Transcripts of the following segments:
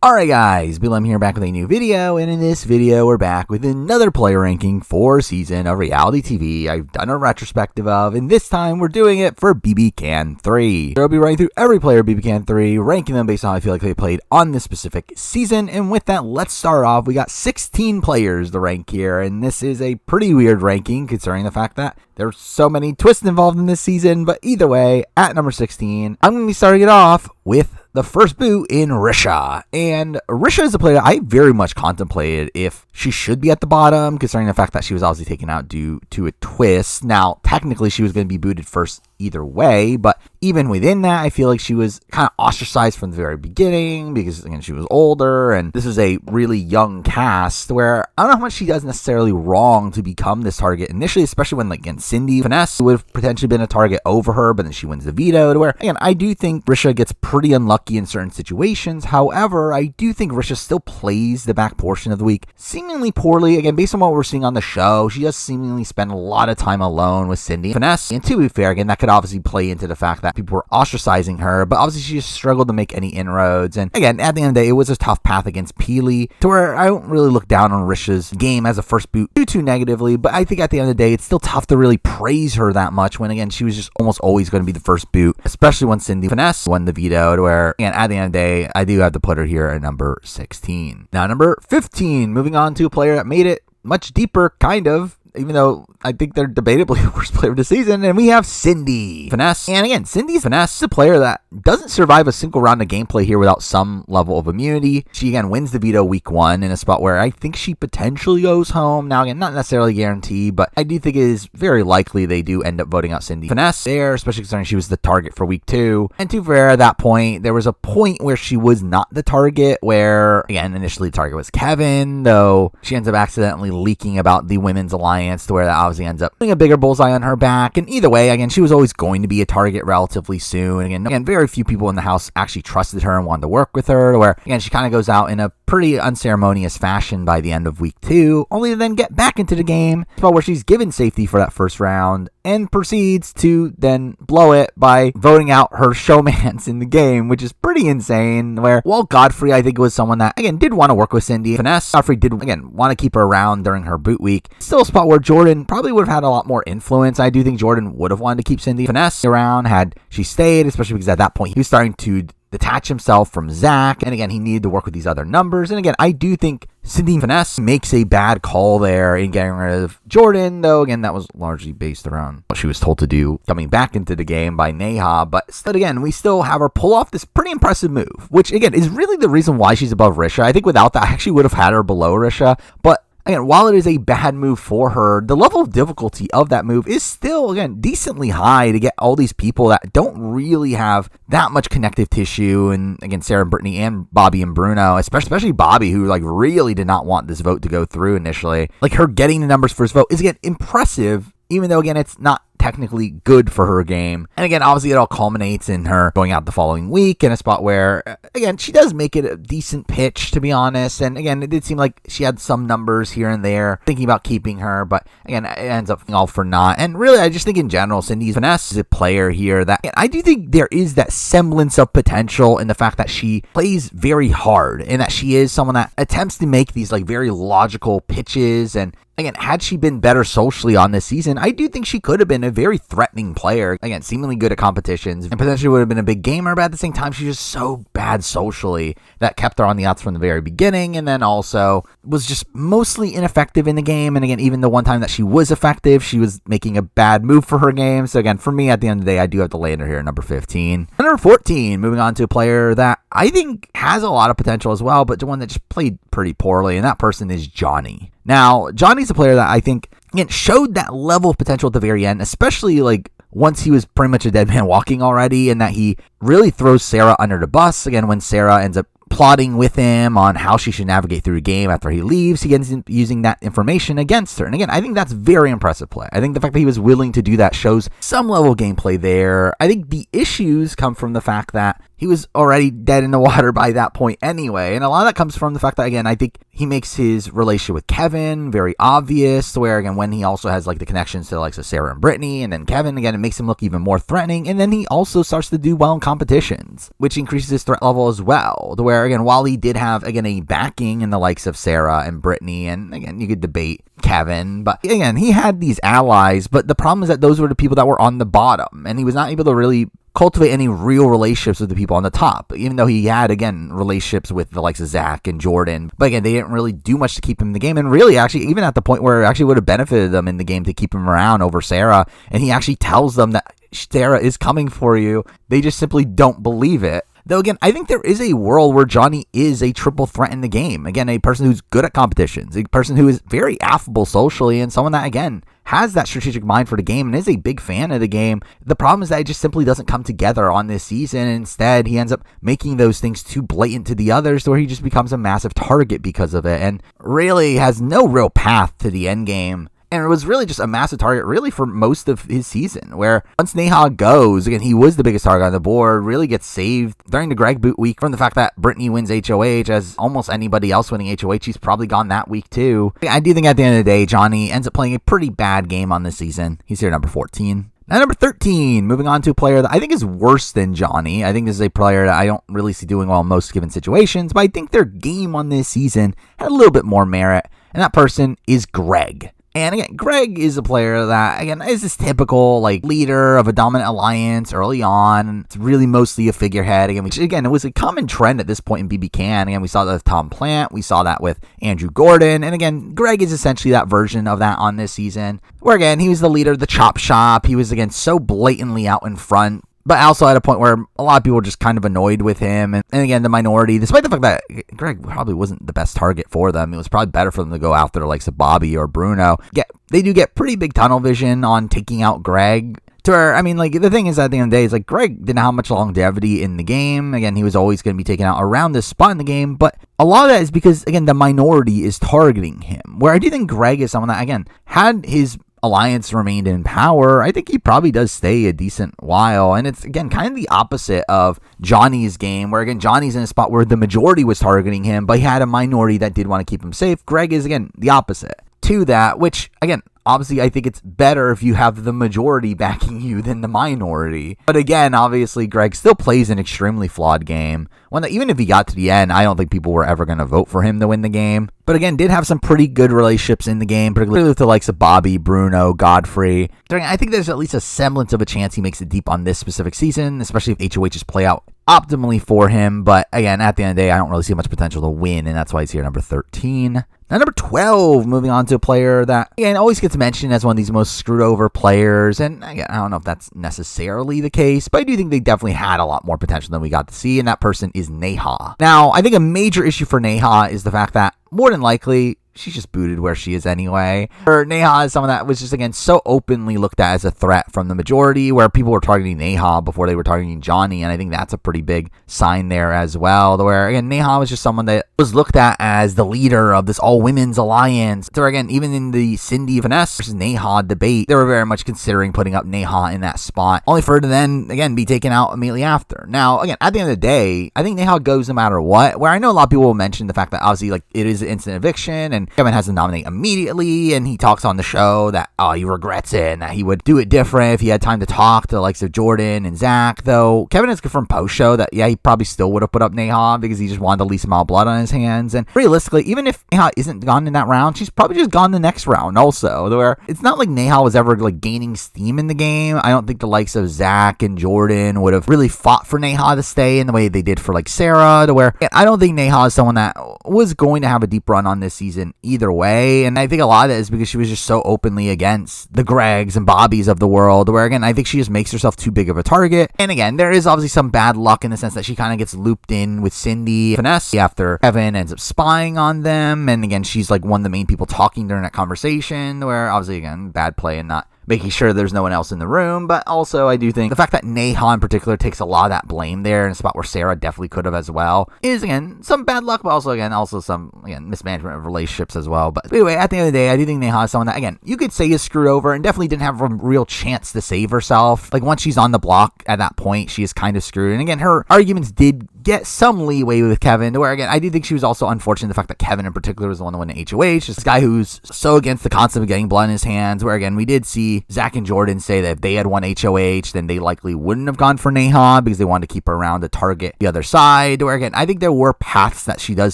Alright guys, Bilam here back with a new video, and in this video we're back with another player ranking for season of reality TV I've done a retrospective of, and this time we're doing it for BB Can 3. I'll be running through every player of BB Can 3, ranking them based on how I feel like they played on this specific season, and with that, let's start off. We got 16 players to rank here, and this is a pretty weird ranking considering the fact that there's so many twists involved in this season, but either way, at number 16, I'm going to be starting it off with the first boot in Risha. And Risha is a player I very much contemplated if she should be at the bottom, considering the fact that she was obviously taken out due to a twist. Now, technically, she was going to be booted first either way, but even within that, I feel like she was kind of ostracized from the very beginning because, again, she was older, and this is a really young cast where I don't know how much she does necessarily wrong to become this target initially, especially when, like, again, Cindy Finesse would have potentially been a target over her, but then she wins the veto, to where, again, I do think Risha gets pretty unlucky in certain situations. However, I do think Risha still plays the back portion of the week seemingly poorly. Again, based on what we're seeing on the show, she does seemingly spend a lot of time alone with Cindy Finesse, and to be fair, again, that could obviously play into the fact that people were ostracizing her, but obviously she just struggled to make any inroads, and again, at the end of the day, it was a tough path against Peely, to where I don't really look down on Risha's game as a first boot too negatively, but I think at the end of the day, it's still tough to really praise her that much when, again, she was just almost always going to be the first boot, especially when Cindy Finesse won the veto, to where, again, at the end of the day, I do have to put her here at number 16. Now, number 15, moving on to a player that made it much deeper, kind of, even though I think they're debatably the worst player of the season, and we have Cindy Finesse. And again, Cindy Finesse is a player that doesn't survive a single round of gameplay here without some level of immunity. She, again, wins the veto week 1 in a spot where I think she potentially goes home. Now, again, not necessarily guaranteed, but I do think it is very likely they do end up voting out Cindy Finesse there, especially considering she was the target for week 2. And to be fair, at that point, there was a point where she was not the target, where, again, initially the target was Kevin, though she ends up accidentally leaking about the Women's Alliance, to where that obviously ends up putting a bigger bullseye on her back. And either way, again, she was always going to be a target relatively soon. Again, very few people in the house actually trusted her and wanted to work with her, where, again, she kind of goes out in a pretty unceremonious fashion by the end of week 2, only to then get back into the game, where she's given safety for that first round and proceeds to then blow it by voting out her showmance in the game, which is pretty insane, where Walt Godfrey, I think, was someone that, again, did want to work with Cindy Finesse. Godfrey did, again, want to keep her around during her boot week. Still a spot where Jordan probably would have had a lot more influence. I do think Jordan would have wanted to keep Cindy Finesse around had she stayed, especially because at that point he was starting to detach himself from Zach, and again, he needed to work with these other numbers. And again, I do think Cindy Finesse makes a bad call there in getting rid of Jordan, though, again, that was largely based around what she was told to do coming back into the game by Neha. But still, again, we still have her pull off this pretty impressive move, which, again, is really the reason why she's above Risha. I think without that, I actually would have had her below Risha, but again, while it is a bad move for her, the level of difficulty of that move is still, again, decently high to get all these people that don't really have that much connective tissue. And again, Sarah and Brittany and Bobby and Bruno, especially Bobby, who, like, really did not want this vote to go through initially. Like, her getting the numbers for this vote is, again, impressive, even though, again, it's not technically good for her game. And again, obviously it all culminates in her going out the following week in a spot where, again, she does make it a decent pitch, to be honest. And again, it did seem like she had some numbers here and there thinking about keeping her, but again, it ends up all for naught. And really, I just think in general, Cindy Finesse is a player here that, again, I do think there is that semblance of potential in the fact that she plays very hard and that she is someone that attempts to make these, like, very logical pitches. And again, had she been better socially on this season, I do think she could have been a very threatening player. Again, seemingly good at competitions and potentially would have been a big gamer, but at the same time, she's just so bad socially that kept her on the outs from the very beginning, and then also was just mostly ineffective in the game. And again, even the one time that she was effective, she was making a bad move for her game. So again, for me, at the end of the day, I do have to land her here at number 15. Number 14, moving on to a player that I think has a lot of potential as well, but the one that just played pretty poorly, and that person is Johnny. Now, Johnny's a player that I think, again, showed that level of potential at the very end, especially, like, once he was pretty much a dead man walking already, and that he really throws Sarah under the bus. Again, when Sarah ends up plotting with him on how she should navigate through the game after he leaves, he ends up using that information against her. And again, I think that's very impressive play. I think the fact that he was willing to do that shows some level of gameplay there. I think the issues come from the fact that he was already dead in the water by that point anyway. And a lot of that comes from the fact that, again, I think he makes his relationship with Kevin very obvious, where, again, when he also has, like, the connections to, like, so Sarah and Brittany, and then Kevin, again, it makes him look even more threatening. And then he also starts to do well in competitions, which increases his threat level as well, to where, again, while he did have, again, a backing in the likes of Sarah and Brittany, and, again, you could debate Kevin, but, again, he had these allies, but the problem is that those were the people that were on the bottom, and he was not able to really cultivate any real relationships with the people on the top, even though he had, again, relationships with the likes of Zach and Jordan. But again, they didn't really do much to keep him in the game, and really, actually, even at the point where it actually would have benefited them in the game to keep him around over Sarah, and he actually tells them that Sarah is coming for you. They just simply don't believe it. Though, again, I think there is a world where Johnny is a triple threat in the game. Again, a person who's good at competitions, a person who is very affable socially, and someone that, again, has that strategic mind for the game and is a big fan of the game. The problem is that it just simply doesn't come together on this season. Instead, he ends up making those things too blatant to the others, where he just becomes a massive target because of it, and really has no real path to the end game. And it was really just a massive target, really, for most of his season, where once Neha goes, again, he was the biggest target on the board, really gets saved during the Greg boot week from the fact that Brittany wins HOH, as almost anybody else winning HOH, he's probably gone that week too. I do think at the end of the day, Johnny ends up playing a pretty bad game on this season. He's here number 14. Now, number 13, moving on to a player that I think is worse than Johnny. I think this is a player that I don't really see doing well in most given situations, but I think their game on this season had a little bit more merit, and that person is Greg. And again, Greg is a player that, again, is this typical, like, leader of a dominant alliance early on. It's really mostly a figurehead. Again, which, again, it was a common trend at this point in BB Can. Again, we saw that with Tom Plant. We saw that with Andrew Gordon. And again, Greg is essentially that version of that on this season, where, again, he was the leader of the chop shop. He was, again, so blatantly out in front, but also at a point where a lot of people were just kind of annoyed with him. And again, the minority, despite the fact that Greg probably wasn't the best target for them, it was probably better for them to go after the likes of Bobby or Bruno. Yeah, they do get pretty big tunnel vision on taking out Greg. To where, I mean, like, the thing is, at the end of the day, is like Greg didn't have much longevity in the game. Again, he was always going to be taken out around this spot in the game. But a lot of that is because, again, the minority is targeting him. Where I do think Greg is someone that, again, had his alliance remained in power, I think he probably does stay a decent while. And it's, again, kind of the opposite of Johnny's game, where, again, Johnny's in a spot where the majority was targeting him, but he had a minority that did want to keep him safe. Greg is, again, the opposite to that, which, again, obviously, I think it's better if you have the majority backing you than the minority. But again, obviously, Greg still plays an extremely flawed game. One that, even if he got to the end, I don't think people were ever going to vote for him to win the game. But again, did have some pretty good relationships in the game, particularly with the likes of Bobby, Bruno, Godfrey. I think there's at least a semblance of a chance he makes it deep on this specific season, especially if HOHs play out optimally for him. But again, at the end of the day, I don't really see much potential to win, and that's why he's here number 13. Now, number 12, moving on to a player that, again, always gets mentioned as one of these most screwed over players. And again, I don't know if that's necessarily the case, but I do think they definitely had a lot more potential than we got to see, and that person is Neha. Now, I think a major issue for Neha is the fact that, more than likely, she's just booted where she is anyway. Or Neha is someone that was just, again, so openly looked at as a threat from the majority, where people were targeting Neha before they were targeting Johnny, and I think that's a pretty big sign there as well. Where, again, Neha was just someone that was looked at as the leader of this all-women's alliance. So, again, even in the Cindy Vanessa versus Neha debate, they were very much considering putting up Neha in that spot, only for her to then, again, be taken out immediately after. Now, again, at the end of the day, I think Neha goes no matter what, where I know a lot of people will mention the fact that, obviously, like, it is an instant eviction, and Kevin has to nominate immediately, and he talks on the show that, he regrets it, and that he would do it different if he had time to talk to the likes of Jordan and Zach, though Kevin has confirmed post-show that, yeah, he probably still would have put up Neha because he just wanted the least amount of blood on his hands, and realistically, even if Neha isn't gone in that round, she's probably just gone the next round also, where it's not like Neha was ever, like, gaining steam in the game. I don't think the likes of Zach and Jordan would have really fought for Neha to stay in the way they did for, like, Sarah, to where I don't think Neha is someone that was going to have a deep run on this season either way, and I think a lot of that is because she was just so openly against the Gregs and Bobbies of the world, where, again, I think she just makes herself too big of a target. And again, there is obviously some bad luck in the sense that she kind of gets looped in with Cindy Vanessa after Kevin ends up spying on them, and again, she's like one of the main people talking during that conversation, where obviously, again, bad play and not making sure there's no one else in the room. But also, I do think the fact that Neha in particular takes a lot of that blame there in a spot where Sarah definitely could have as well is, again, some bad luck, but also some mismanagement of relationships as well. But anyway, at the end of the day, I do think Neha is someone that, again, you could say is screwed over and definitely didn't have a real chance to save herself. Like, once she's on the block at that point, she is kind of screwed. And again, her arguments did get some leeway with Kevin, where, again, I do think she was also unfortunate the fact that Kevin in particular was the one to win the HOH. This guy who's so against the concept of getting blood in his hands, where, again, we did see Zach and Jordan say that if they had won HOH, then they likely wouldn't have gone for Neha because they wanted to keep her around to target the other side, where, again, I think there were paths that she does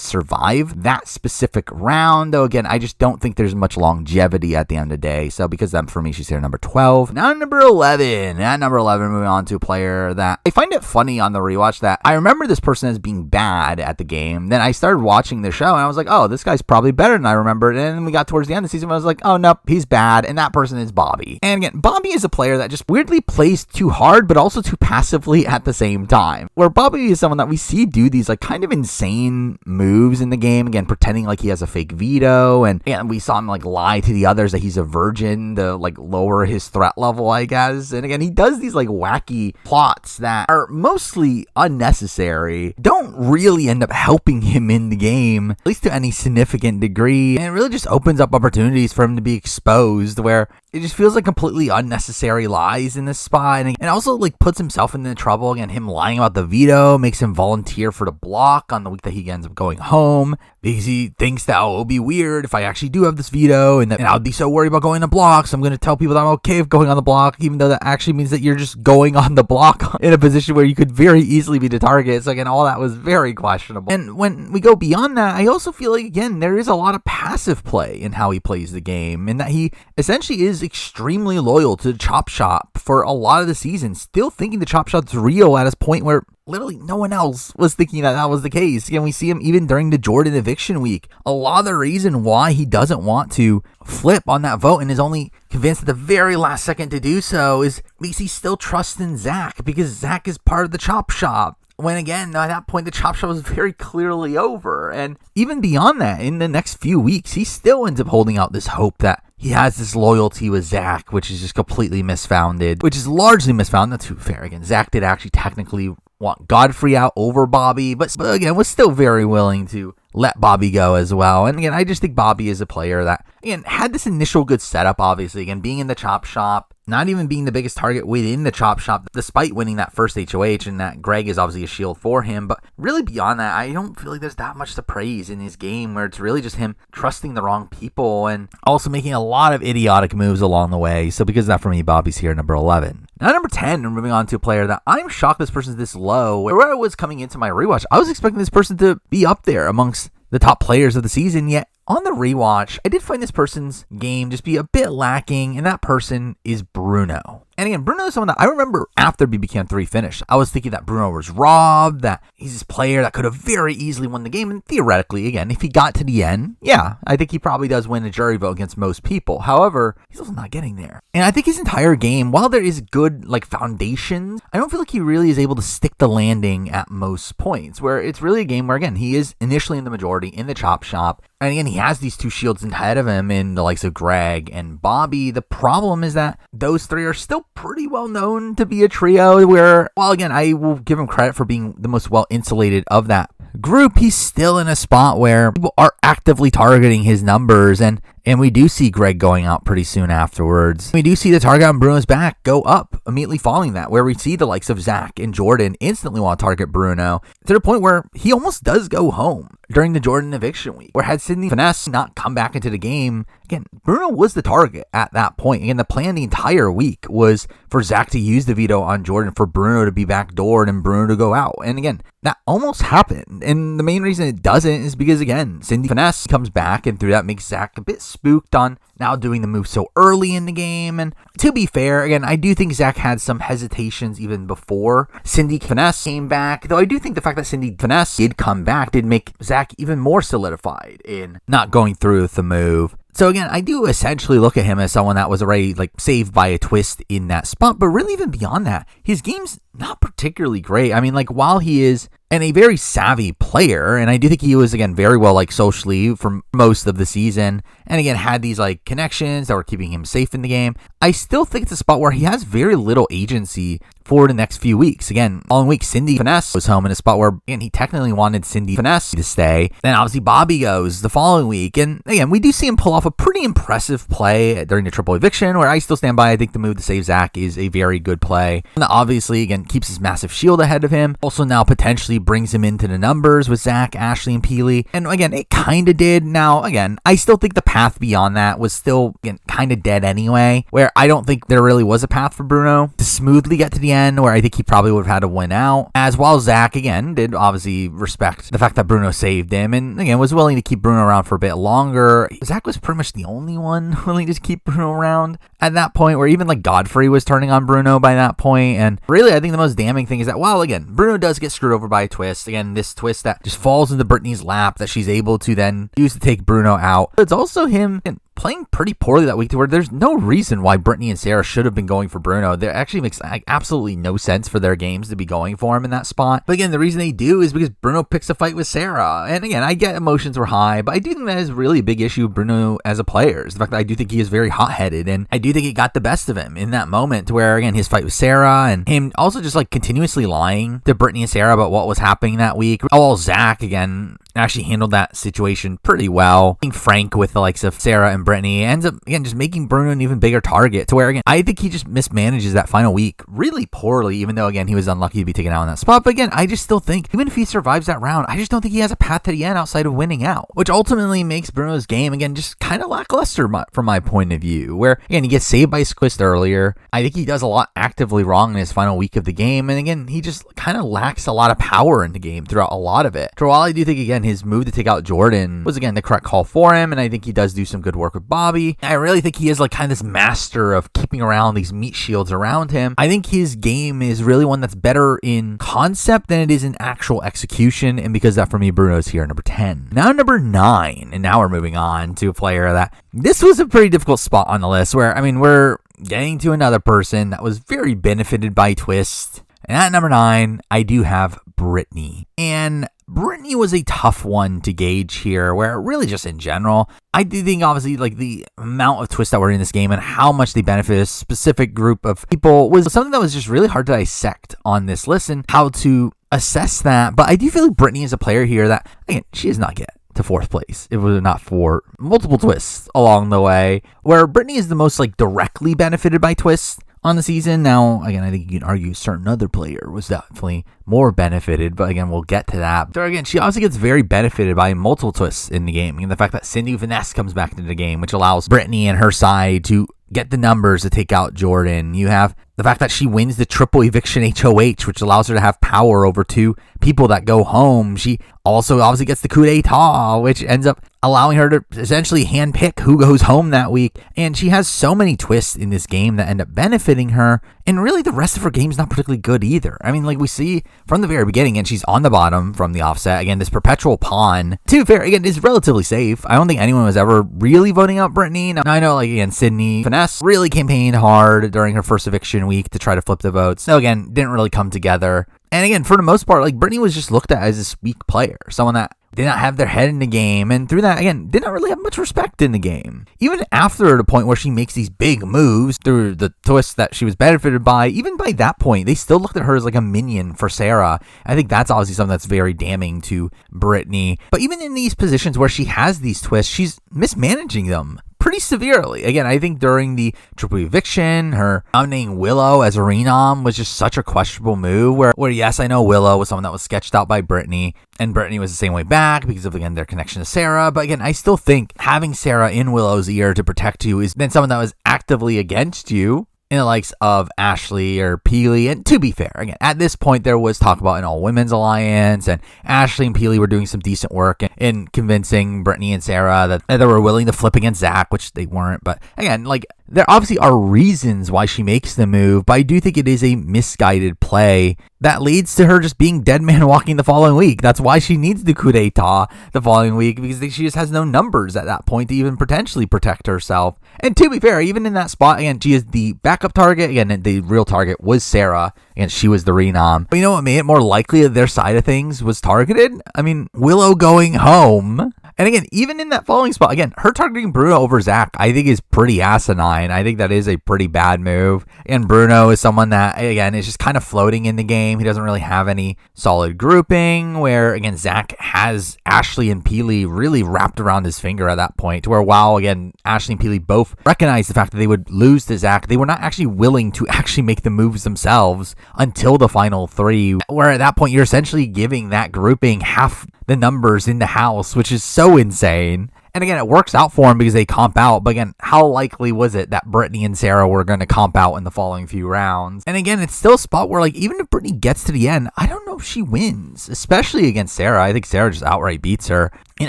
survive that specific round, though, again, I just don't think there's much longevity at the end of the day. So because of that, for me, she's here number 12. Now number 11. At number 11, moving on to a player that I find it funny on the rewatch that I remember this person as being bad at the game. Then I started watching the show and I was like, oh, this guy's probably better than I remembered. And then we got towards the end of the season, I was like, oh, nope, he's bad. And that person is Bobby. And again, Bobby is a player that just weirdly plays too hard, but also too passively at the same time. Where Bobby is someone that we see do these like kind of insane moves in the game. Again, pretending like he has a fake veto. And again, we saw him like lie to the others that he's a virgin to like lower his threat level, I guess. And again, he does these like wacky plots that are mostly unnecessary, don't really end up helping him in the game, at least to any significant degree. And it really just opens up opportunities for him to be exposed, where it just feels like completely unnecessary lies in this spot. And also like puts himself into trouble. Again, him lying about the veto makes him volunteer for the block on the week that he ends up going home because he thinks that, oh, it'll be weird if I actually do have this veto and I'll be so worried about going to block, so I'm going to tell people that I'm okay with going on the block, even though that actually means that you're just going on the block in a position where you could very easily be the target. So again, all that was very questionable. And when we go beyond that, I also feel like, again, there is a lot of passive play in how he plays the game, and that he essentially is extremely loyal to the chop shop for a lot of the season, still thinking the chop shop's real at a point where literally no one else was thinking that was the case. Again, we see him even during the Jordan eviction week. A lot of the reason why he doesn't want to flip on that vote and is only convinced at the very last second to do so is because he still trusts in Zach, because Zach is part of the chop shop. When again, at that point, the chop shop was very clearly over. And even beyond that, in the next few weeks, he still ends up holding out this hope that he has this loyalty with Zach, which is just completely misfounded, which is largely misfounded. Not too fair. Again, Zach did actually technically want Godfrey out over Bobby, but again, was still very willing to let Bobby go as well. And again, I just think Bobby is a player that, again, had this initial good setup, obviously. Again, being in the chop shop, not even being the biggest target within the chop shop, despite winning that first HOH, and that Greg is obviously a shield for him. But really beyond that, I don't feel like there's that much to praise in his game, where it's really just him trusting the wrong people and also making a lot of idiotic moves along the way. So because of that, for me, Bobby's here, number 11. Now, number 10, we're moving on to a player that I'm shocked this person's this low. Where I was coming into my rewatch, I was expecting this person to be up there amongst the top players of the season, yet on the rewatch, I did find this person's game just be a bit lacking, and that person is Bruno. And again, Bruno is someone that I remember after BB Can 3 finished, I was thinking that Bruno was robbed, that he's this player that could have very easily won the game. And theoretically, again, if he got to the end, yeah, I think he probably does win a jury vote against most people. However, he's also not getting there. And I think his entire game, while there is good foundations, I don't feel like he really is able to stick the landing at most points, where it's really a game where, again, he is initially in the majority in the chop shop. And again, he has these two shields ahead of him in the likes of Greg and Bobby. The problem is that those three are still pretty well known to be a trio where, well, again, I will give him credit for being the most well insulated of that group. He's still in a spot where people are actively targeting his numbers, and we do see Greg going out pretty soon afterwards. We do see the target on Bruno's back go up immediately following that, where we see the likes of Zach and Jordan instantly want to target Bruno to the point where he almost does go home during the Jordan eviction week, where had Sydney Finesse not come back into the game, again, Bruno was the target at that point. Again, the plan the entire week was for Zach to use the veto on Jordan, for Bruno to be backdoored and Bruno to go out. And again, that almost happened. And the main reason it doesn't is because, again, Cindy Finesse comes back, and through that makes Zach a bit spooked on now doing the move so early in the game. And to be fair, again, I do think Zach had some hesitations even before Cindy Finesse came back, though I do think the fact that Cindy Finesse did come back did make Zach even more solidified in not going through with the move. So again, I do essentially look at him as someone that was already saved by a twist in that spot, but really even beyond that, his game's not particularly great. I mean, while he is and a very savvy player. And I do think he was, again, very well liked socially for most of the season. And again, had these like connections that were keeping him safe in the game. I still think it's a spot where he has very little agency for the next few weeks. Again, following week, Cindy Finesse was home in a spot where, again, he technically wanted Cindy Finesse to stay. Then obviously Bobby goes the following week. And again, we do see him pull off a pretty impressive play during the triple eviction, where I still stand by. I think the move to save Zach is a very good play. And obviously, again, keeps his massive shield ahead of him. Also now potentially brings him into the numbers with Zach, Ashley, and Peely. And again, it kind of did. Now, again, I still think the path beyond that was still, again, kind of dead anyway, where I don't think there really was a path for Bruno to smoothly get to the end, where I think he probably would have had to win out. As well, Zach, again, did obviously respect the fact that Bruno saved him, and again, was willing to keep Bruno around for a bit longer. Zach was pretty much the only one willing to keep Bruno around at that point, where even like Godfrey was turning on Bruno by that point. And really, I think the most damning thing is that, while again, Bruno does get screwed over by a twist, again, this twist that just falls into Brittany's lap that she's able to then use to take Bruno out. It's also him playing pretty poorly that week, to where there's no reason why Brittany and Sarah should have been going for Bruno. There actually makes absolutely no sense for their games to be going for him in that spot. But again, the reason they do is because Bruno picks a fight with Sarah. And again, I get emotions were high, but I do think that is really a big issue with Bruno as a player. Is the fact that I do think he is very hot-headed, and I do think it got the best of him in that moment, to where, again, his fight with Sarah and him also just like continuously lying to Brittany and Sarah about what was happening that week. Oh, Zach, again, actually handled that situation pretty well. Being frank with the likes of Sarah and Brittany ends up, again, just making Bruno an even bigger target, to where, again, I think he just mismanages that final week really poorly, even though, again, he was unlucky to be taken out in that spot. But again, I just still think, even if he survives that round, I just don't think he has a path to the end outside of winning out, which ultimately makes Bruno's game, again, just kind of lackluster from my point of view, where, again, he gets saved by Squist earlier. I think he does a lot actively wrong in his final week of the game, and again, he just kind of lacks a lot of power in the game throughout a lot of it. For while I do think, again, his move to take out Jordan was, again, the correct call for him, and I think he does do some good work with Bobby. I really think he is like kind of this master of keeping around these meat shields around him. I think his game is really one that's better in concept than it is in actual execution, and because of that, for me, Bruno's here number 10. Now number 9, and now we're moving on to a player that this was a pretty difficult spot on the list, where, I mean, we're getting to another person that was very benefited by Twist. And at number 9, I do have Brittany. And Brittany was a tough one to gauge here, where really just in general, I do think obviously like the amount of twists that were in this game and how much they benefited a specific group of people was something that was just really hard to dissect on this list and how to assess that. But I do feel like Brittany is a player here that, again, she does not get to 4th place if it was not for multiple twists along the way, where Brittany is the most like directly benefited by twists on the season. Now, again, I think you can argue a certain other player was definitely more benefited, but again, we'll get to that. So again, she obviously gets very benefited by multiple twists in the game, and the fact that Cindy Finesse comes back into the game, which allows Brittany and her side to get the numbers to take out Jordan. You have the fact that she wins the triple eviction HOH, which allows her to have power over 2 people that go home. She also obviously gets the coup d'etat, which ends up allowing her to essentially handpick who goes home that week. And she has so many twists in this game that end up benefiting her. And really, the rest of her game's not particularly good either. I mean, like we see from the very beginning, and she's on the bottom from the offset. Again, this perpetual pawn, to be fair, again, is relatively safe. I don't think anyone was ever really voting out Brittany. Now, I know, like, again, Sydney Finesse really campaigned hard during her first eviction week to try to flip the votes. So, again, didn't really come together. And again, for the most part, like, Brittany was just looked at as this weak player, someone that did not have their head in the game, and through that, again, did not really have much respect in the game. Even after the point where she makes these big moves through the twists that she was benefited by, even by that point, they still looked at her as like a minion for Sarah. I think that's obviously something that's very damning to Brittany. But even in these positions where she has these twists, she's mismanaging them pretty severely. Again, I think during the triple eviction, her nominating Willow as a renom was just such a questionable move, where yes, I know Willow was someone that was sketched out by Brittany, and Brittany was the same way back because of, again, their connection to Sarah. But again, I still think having Sarah in Willow's ear to protect you is then someone that was actively against you in the likes of Ashley or Peely. And to be fair, again, at this point, there was talk about an all-women's alliance, and Ashley and Peely were doing some decent work in convincing Brittany and Sarah that they were willing to flip against Zach, which they weren't. But again, like, there obviously are reasons why she makes the move, but I do think it is a misguided play that leads to her just being dead man walking the following week. That's why she needs the coup d'etat the following week, because she just has no numbers at that point to even potentially protect herself. And to be fair, even in that spot, again, she is the backup target. Again, the real target was Sarah, and she was the renom. But you know what made it more likely that their side of things was targeted? I mean, Willow going home. And again, even in that following spot, again, her targeting Bruno over Zach, I think is pretty asinine. I think that is a pretty bad move. And Bruno is someone that, again, is just kind of floating in the game. He doesn't really have any solid grouping, where, again, Zach has Ashley and Peely really wrapped around his finger at that point, to where while, again, Ashley and Peely both recognized the fact that they would lose to Zach, they were not actually willing to actually make the moves themselves until the final three, where at that point you're essentially giving that grouping half the numbers in the house, which is so insane. And again, it works out for them because they comp out. But again, how likely was it that Brittany and Sarah were going to comp out in the following few rounds? And again, it's still a spot where, like, even if Brittany gets to the end, I don't know if she wins, especially against Sarah. I think Sarah just outright beats her. In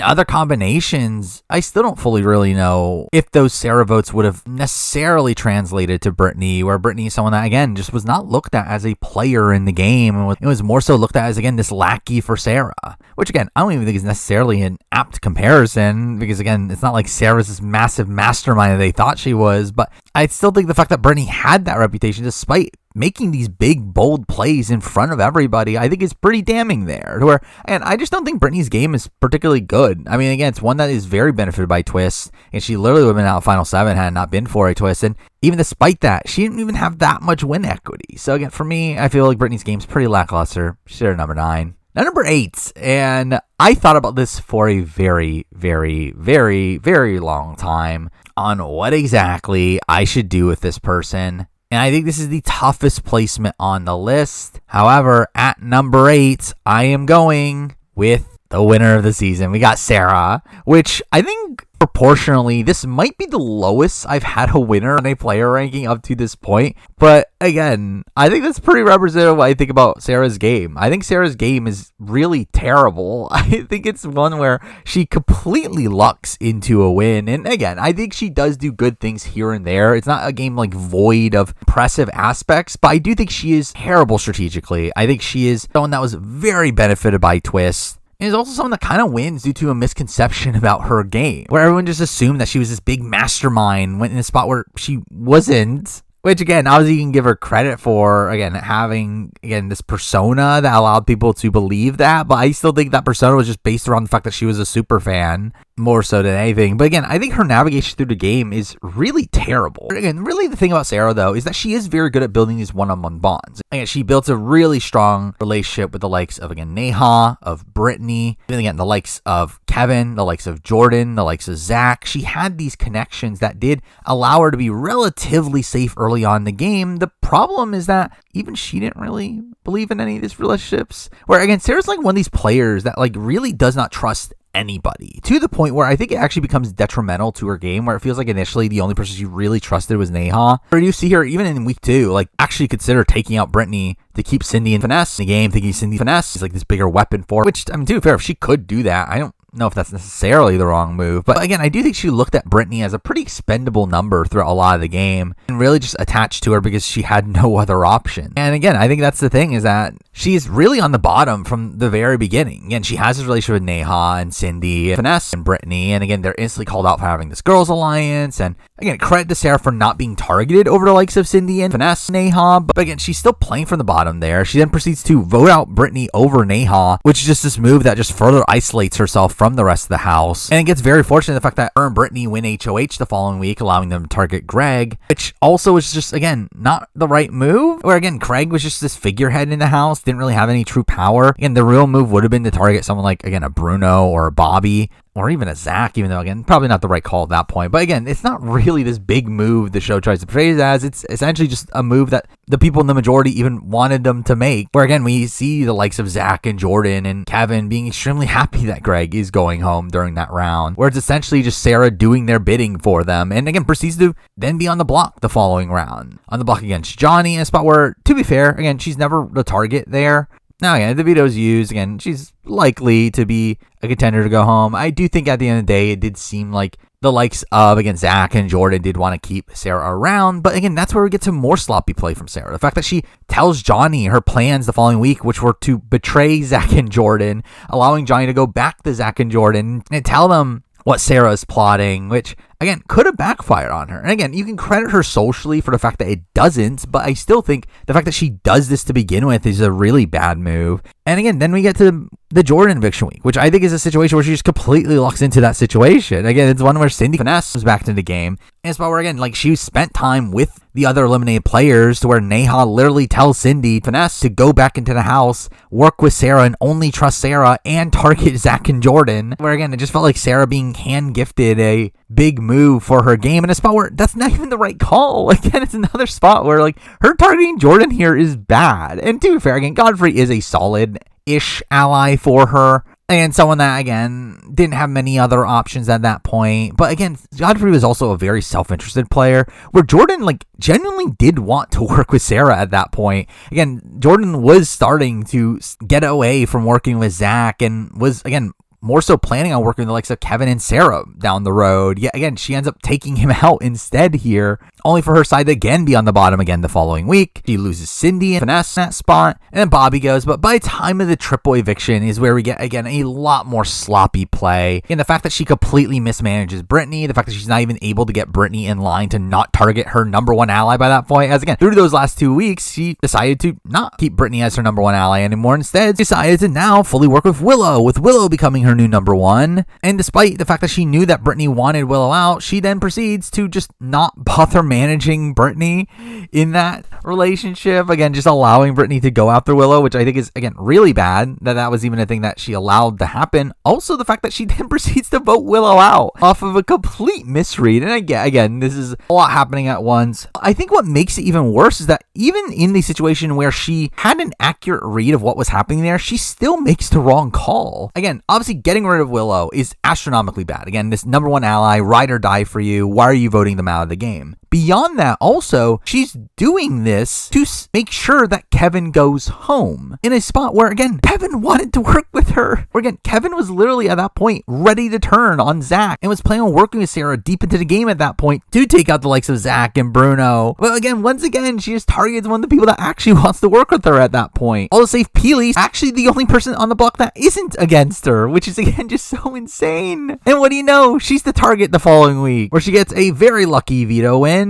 other combinations, I still don't fully really know if those Sarah votes would have necessarily translated to Brittany, where Brittany is someone that, again, just was not looked at as a player in the game. It was more so looked at as, again, this lackey for Sarah, which, again, I don't even think is necessarily an apt comparison, because, again, it's not like Sarah's this massive mastermind that they thought she was. But I still think the fact that Brittany had that reputation, despite making these big, bold plays in front of everybody, I think is pretty damning there. And I just don't think Brittany's game is particularly good. I mean, again, it's one that is very benefited by twists, and she literally would have been out Final 7 had it not been for a twist. And even despite that, she didn't even have that much win equity. So again, for me, I feel like Brittany's game's pretty lackluster. She's at number 9. Now, number 8, and I thought about this for a very, very, very, very long time on what exactly I should do with this person. And I think this is the toughest placement on the list. However, at number 8, I am going with the winner of the season. We got Sarah, which I think proportionally, this might be the lowest I've had a winner on a player ranking up to this point. But again, I think that's pretty representative of what I think about Sarah's game. I think Sarah's game is really terrible. I think it's one where she completely lucks into a win. And again, I think she does do good things here and there. It's not a game like void of impressive aspects, but I do think she is terrible strategically. I think she is someone that was very benefited by twists. And is also someone that kind of wins due to a misconception about her game, where everyone just assumed that she was this big mastermind, went in a spot where she wasn't. Which, again, obviously you can give her credit for, again, having, again, this persona that allowed people to believe that. But I still think that persona was just based around the fact that she was a super fan, more so than anything. But again, I think her navigation through the game is really terrible. Again, really the thing about Sarah, though, is that she is very good at building these one-on-one bonds. Again, she built a really strong relationship with the likes of, again, Neha, of Brittany, and again, the likes of Kevin, the likes of Jordan, the likes of Zach. She had these connections that did allow her to be relatively safe early on in the game. The problem is that even she didn't really believe in any of these relationships, where, again, Sarah's like one of these players that, like, really does not trust anybody, to the point where I think it actually becomes detrimental to her game, where it feels like initially the only person she really trusted was Neha. Or you see her even in week 2, like, actually consider taking out Brittany to keep Cindy and Finesse in the game, thinking Cindy Finesse is like this bigger weapon for her, which, I mean, to be fair, if she could do that, I don't know if that's necessarily the wrong move. But again, I do think she looked at Brittany as a pretty expendable number throughout a lot of the game and really just attached to her because she had no other option. And again, I think that's the thing, is that she's really on the bottom from the very beginning. Again, she has this relationship with Neha and Cindy and Finesse and Brittany. And again, they're instantly called out for having this girls alliance. And again, credit to Sarah for not being targeted over the likes of Cindy and Finesse and Neha. But again, she's still playing from the bottom there. She then proceeds to vote out Brittany over Neha, which is just this move that just further isolates herself from the rest of the house. And it gets very fortunate the fact that her and Brittany win HOH the following week, allowing them to target Greg, which also is just, again, not the right move. Where again, Craig was just this figurehead in the house, didn't really have any true power. Again, the real move would have been to target someone like, again, a Bruno or a Bobby, or even a Zach, even though, again, probably not the right call at that point. But again, it's not really this big move the show tries to portray it as. It's essentially just a move that the people in the majority even wanted them to make. Where, again, we see the likes of Zach and Jordan and Kevin being extremely happy that Greg is going home during that round, where it's essentially just Sarah doing their bidding for them. And again, proceeds to then be on the block the following round. On the block against Johnny, in a spot where, to be fair, again, she's never the target there. Now, again, the veto's used. Again, she's likely to be a contender to go home. I do think at the end of the day, it did seem like the likes of, again, Zach and Jordan did want to keep Sarah around. But again, that's where we get to more sloppy play from Sarah. The fact that she tells Johnny her plans the following week, which were to betray Zach and Jordan, allowing Johnny to go back to Zach and Jordan and tell them what Sarah is plotting, which, again, could have backfired on her. And again, you can credit her socially for the fact that it doesn't, but I still think the fact that she does this to begin with is a really bad move. And again, then we get to the Jordan eviction week, which I think is a situation where she just completely locks into that situation. Again, it's one where Cindy Finesse comes back into the game. And it's about where, again, like, she spent time with the other eliminated players to where Neha literally tells Cindy Finesse to go back into the house, work with Sarah, and only trust Sarah and target Zach and Jordan. Where, again, it just felt like Sarah being hand-gifted a big move for her game in a spot where that's not even the right call. Again, it's another spot where, like, her targeting Jordan here is bad. And to be fair, again, Godfrey is a solid-ish ally for her. And someone that, again, didn't have many other options at that point. But again, Godfrey was also a very self-interested player where Jordan, like, genuinely did want to work with Sarah at that point. Again, Jordan was starting to get away from working with Zach and was, again, more so planning on working with the likes of Kevin and Sarah down the road. Yet again, she ends up taking him out instead here, only for her side to again be on the bottom again the following week. She loses Cindy and Finesse in that spot, and then Bobby goes. But by the time of the triple eviction is where we get, again, a lot more sloppy play. And the fact that she completely mismanages Brittany, the fact that she's not even able to get Brittany in line to not target her number one ally by that point. As again, through those last 2 weeks, she decided to not keep Brittany as her number one ally anymore. Instead, decided to now fully work with Willow becoming her new number one. And despite the fact that she knew that Brittany wanted Willow out, she then proceeds to just not bother managing Brittany in that relationship. Again, just allowing Brittany to go after Willow, which I think is, again, really bad that was even a thing that she allowed to happen. Also, the fact that she then proceeds to vote Willow out off of a complete misread. And again, this is a lot happening at once. I think what makes it even worse is that even in the situation where she had an accurate read of what was happening there, she still makes the wrong call. Again, obviously getting rid of Willow is astronomically bad. Again, this number one ally, ride or die for you. Why are you voting them out of the game? Beyond that, also, she's doing this to make sure that Kevin goes home in a spot where, again, Kevin wanted to work with her. Where, again, Kevin was literally at that point ready to turn on Zach and was planning on working with Sarah deep into the game at that point to take out the likes of Zach and Bruno. But again, once again, she just targets one of the people that actually wants to work with her at that point. All to save Peely's actually the only person on the block that isn't against her, which is, again, just so insane. And what do you know? She's the target the following week, where she gets a very lucky veto win.